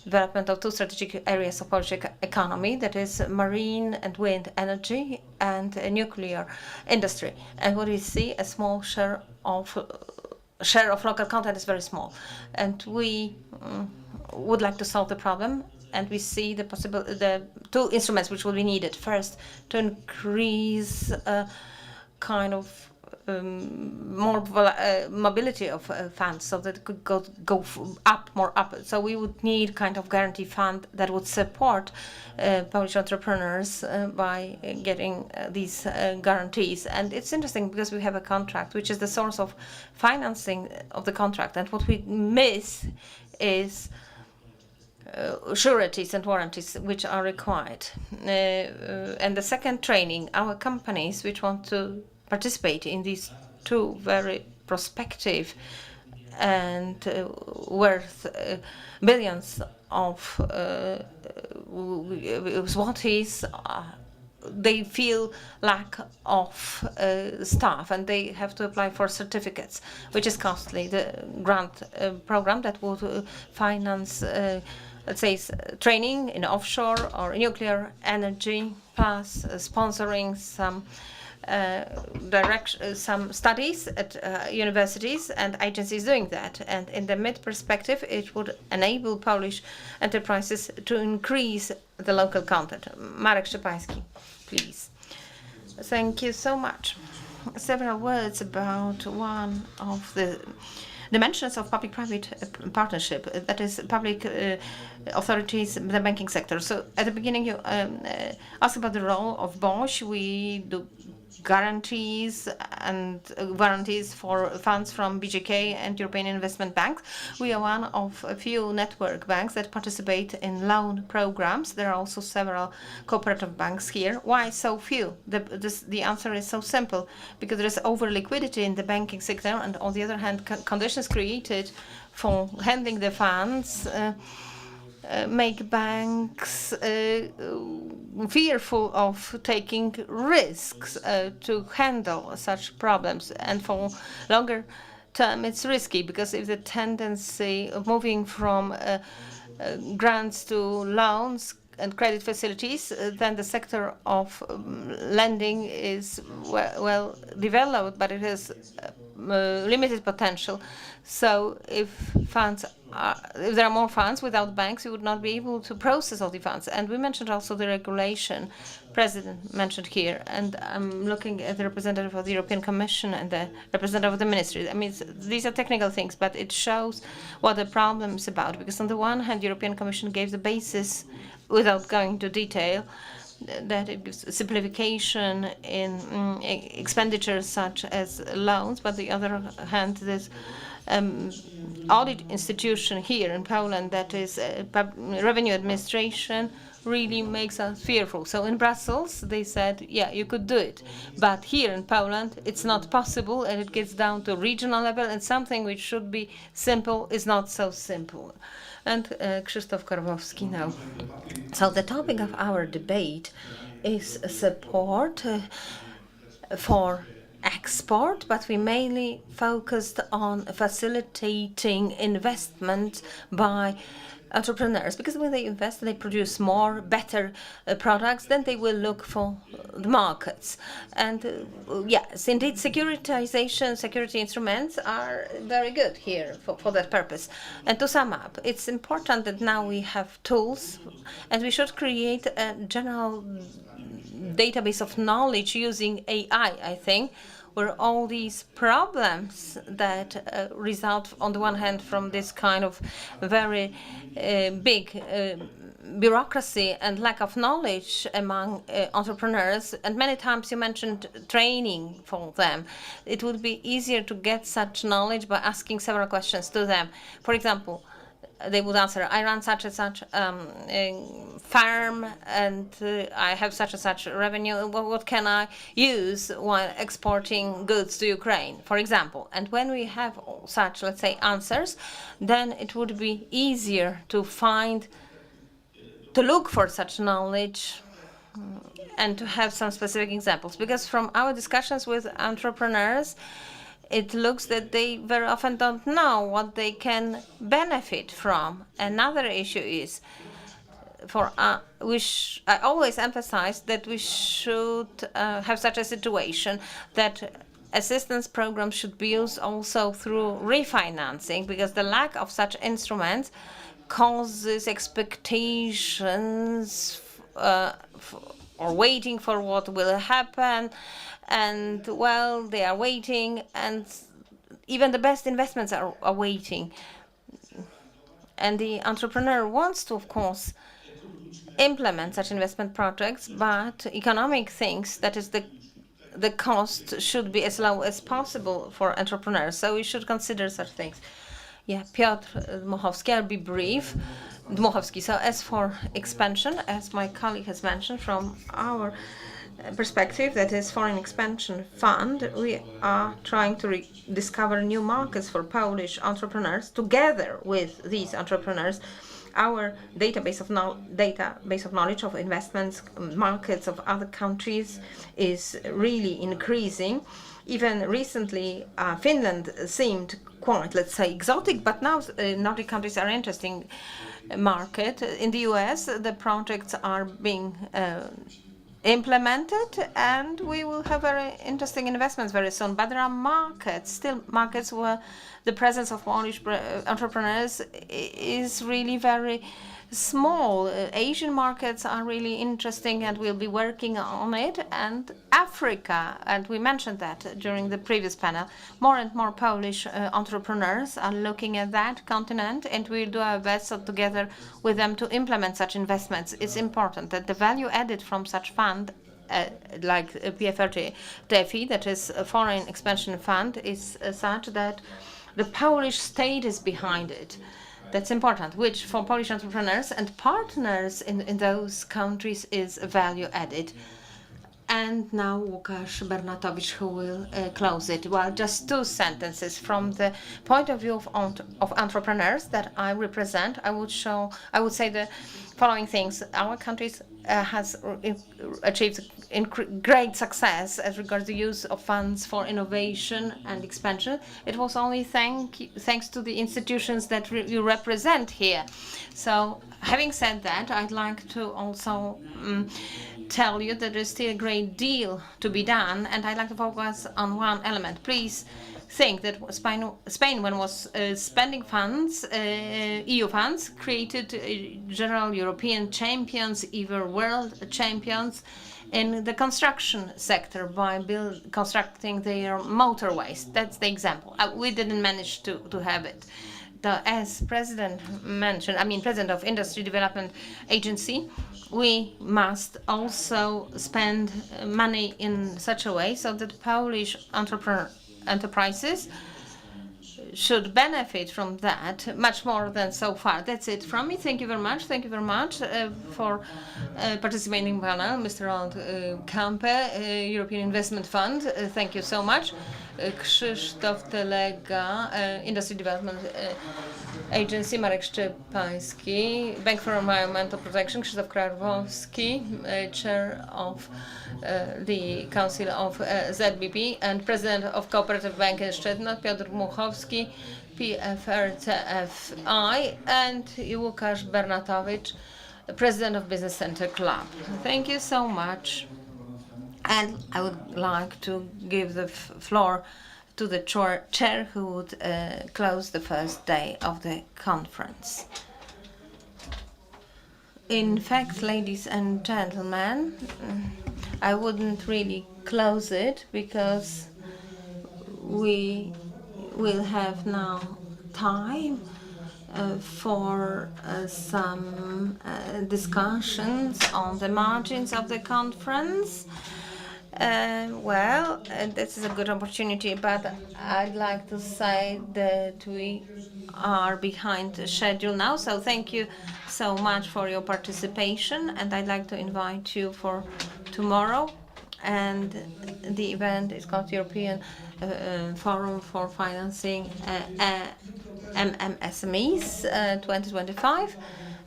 Speaker 3: development of two strategic areas of Polish economy, that is marine and wind energy and nuclear industry. And what we see, a small share of local content is very small. And we would like to solve the problem. And we see the two instruments which will be needed. First, to increase kind of more mobility of funds, so that it could go more up. So we would need kind of guarantee fund that would support Polish entrepreneurs by getting these guarantees. And it's interesting because we have a contract which is the source of financing of the contract, and what we miss is sureties and warranties which are required. And the second training, our companies which want to participate in these two very prospective and worth billions of zlotys, they feel lack of staff, and they have to apply for certificates, which is costly. The grant program that would finance let's say training in offshore or nuclear energy, plus sponsoring some some studies at universities and agencies doing that. And in the mid perspective, it would enable Polish enterprises to increase the local content. Marek Szczepański, please. Thank you so much. Several words about one of the dimensions of public-private partnership, that is public authorities, the banking sector. So at the beginning you asked about the role of Bosch. We do guarantees and warranties for funds from BGK and European Investment Bank. We are one of a few network banks that participate in loan programs. There are also several cooperative banks here. Why so few? The answer is so simple, because there is over liquidity in the banking sector, and on the other hand, conditions created for handling the funds make banks fearful of taking risks to handle such problems. And for longer term, it's risky, because if the tendency of moving from grants to loans and credit facilities, then the sector of lending is well developed, but it has limited potential. So if there are more funds without banks, we would not be able to process all the funds. And we mentioned also the regulation President mentioned here, and I'm looking at the representative of the European Commission and the representative of the ministry. I mean, these are technical things, but it shows what the problem is about, because on the one hand, the European Commission gave the basis, without going into detail, that it gives simplification in expenditures such as loans, but on the other hand, this audit institution here in Poland, that is revenue administration, really makes us fearful. So in Brussels, they said, yeah, you could do it. But here in Poland, it's not possible, and it gets down to regional level, and something which should be simple is not so simple. And Krzysztof Karwowski now. So the topic of our debate is support for export, but we mainly focused on facilitating investment by entrepreneurs, because when they invest, they produce more, better products, then they will look for the markets. And yes, indeed, security instruments are very good here for that purpose. And to sum up, it's important that now we have tools, and we should create a general database of knowledge using AI, I think, where all these problems that result, on the one hand, from this kind of very big bureaucracy and lack of knowledge among entrepreneurs, and many times you mentioned training for them. It would be easier to get such knowledge by asking several questions to them. For example, they would answer, I run such and such farm, and I have such and such revenue. What can I use while exporting goods to Ukraine, for example? And when we have such, let's say, answers, then it would be easier to look for such knowledge and to have some specific examples. Because from our discussions with entrepreneurs, it looks that they very often don't know what they can benefit from. Another issue is, I always emphasize that we should have such a situation that assistance programs should be used also through refinancing, because the lack of such instruments causes expectations or waiting for what will happen. And well, they are waiting, and even the best investments are waiting. And the entrepreneur wants to, of course, implement such investment projects, but economic thinks that is the cost should be as low as possible for entrepreneurs. So we should consider such things. Yeah, Piotr Dmuchowski, I'll be brief. Dmuchowski. So as for expansion, as my colleague has mentioned, from our perspective, that is Foreign Expansion Fund, we are trying to discover new markets for Polish entrepreneurs. Together with these entrepreneurs, our database of knowledge of investments, markets of other countries is really increasing. Even recently, Finland seemed quite, let's say, exotic, but now Nordic countries are interesting market. In the US, the projects are being implemented, and we will have very interesting investments very soon. But there are markets where the presence of Polish entrepreneurs is really very small. Asian markets are really interesting, and we'll be working on it. And Africa, and we mentioned that during the previous panel, more and more Polish entrepreneurs are looking at that continent, and we'll do our best together with them to implement such investments. It's important that the value added from such fund, like PFR-TFI, that is a Foreign Expansion Fund, is such that the Polish state is behind it. That's important, which for Polish entrepreneurs and partners in those countries is value added. And now Łukasz Bernatowicz, who will close it. Well, just two sentences. From the point of view of entrepreneurs that I represent, I would say the following things. Our country has achieved great success as regards the use of funds for innovation and expansion. It was only thanks to the institutions that you represent here. So, having said that, I'd like to also tell you that there's still a great deal to be done, and I'd like to focus on one element. Please think that Spain, when was spending funds, EU funds, created general European champions, even world champions in the construction sector by constructing their motorways. That's the example. We didn't manage to have it. As President mentioned, President of Industry Development Agency, we must also spend money in such a way so that Polish enterprises should benefit from that much more than so far. That's it from me. Thank you very much. Thank you very much for participating in the panel. Mr. Roland Kampe, European Investment Fund. Thank you so much. Krzysztof Telega, Industry Development Agency Marek Szczepański, Bank for Environmental Protection Krzysztof Krawowski, Chair of the Council of ZBP and President of Cooperative Bank in Szczedno, Piotr Muchowski, PFRCFI, and Łukasz Bernatowicz, President of Business Center Club. Thank you so much. And I would like to give the floor to the chair who would close the first day of the conference. In fact, ladies and gentlemen, I wouldn't really close it because we will have now time for some discussions on the margins of the conference. This is a good opportunity, but I'd like to say that we are behind the schedule now, so thank you so much for your participation, and I'd like to invite you for tomorrow. And the event is called European Forum for Financing MMSMEs 2025,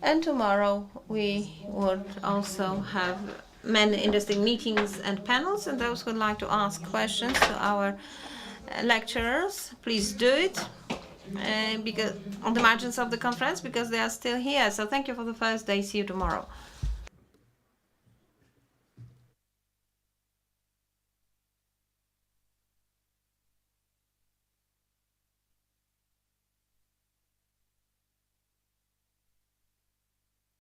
Speaker 3: and tomorrow we would also have many interesting meetings and panels, and those who would like to ask questions to our lecturers, please do it because on the margins of the conference, because they are still here. So thank you for the first day. See you tomorrow.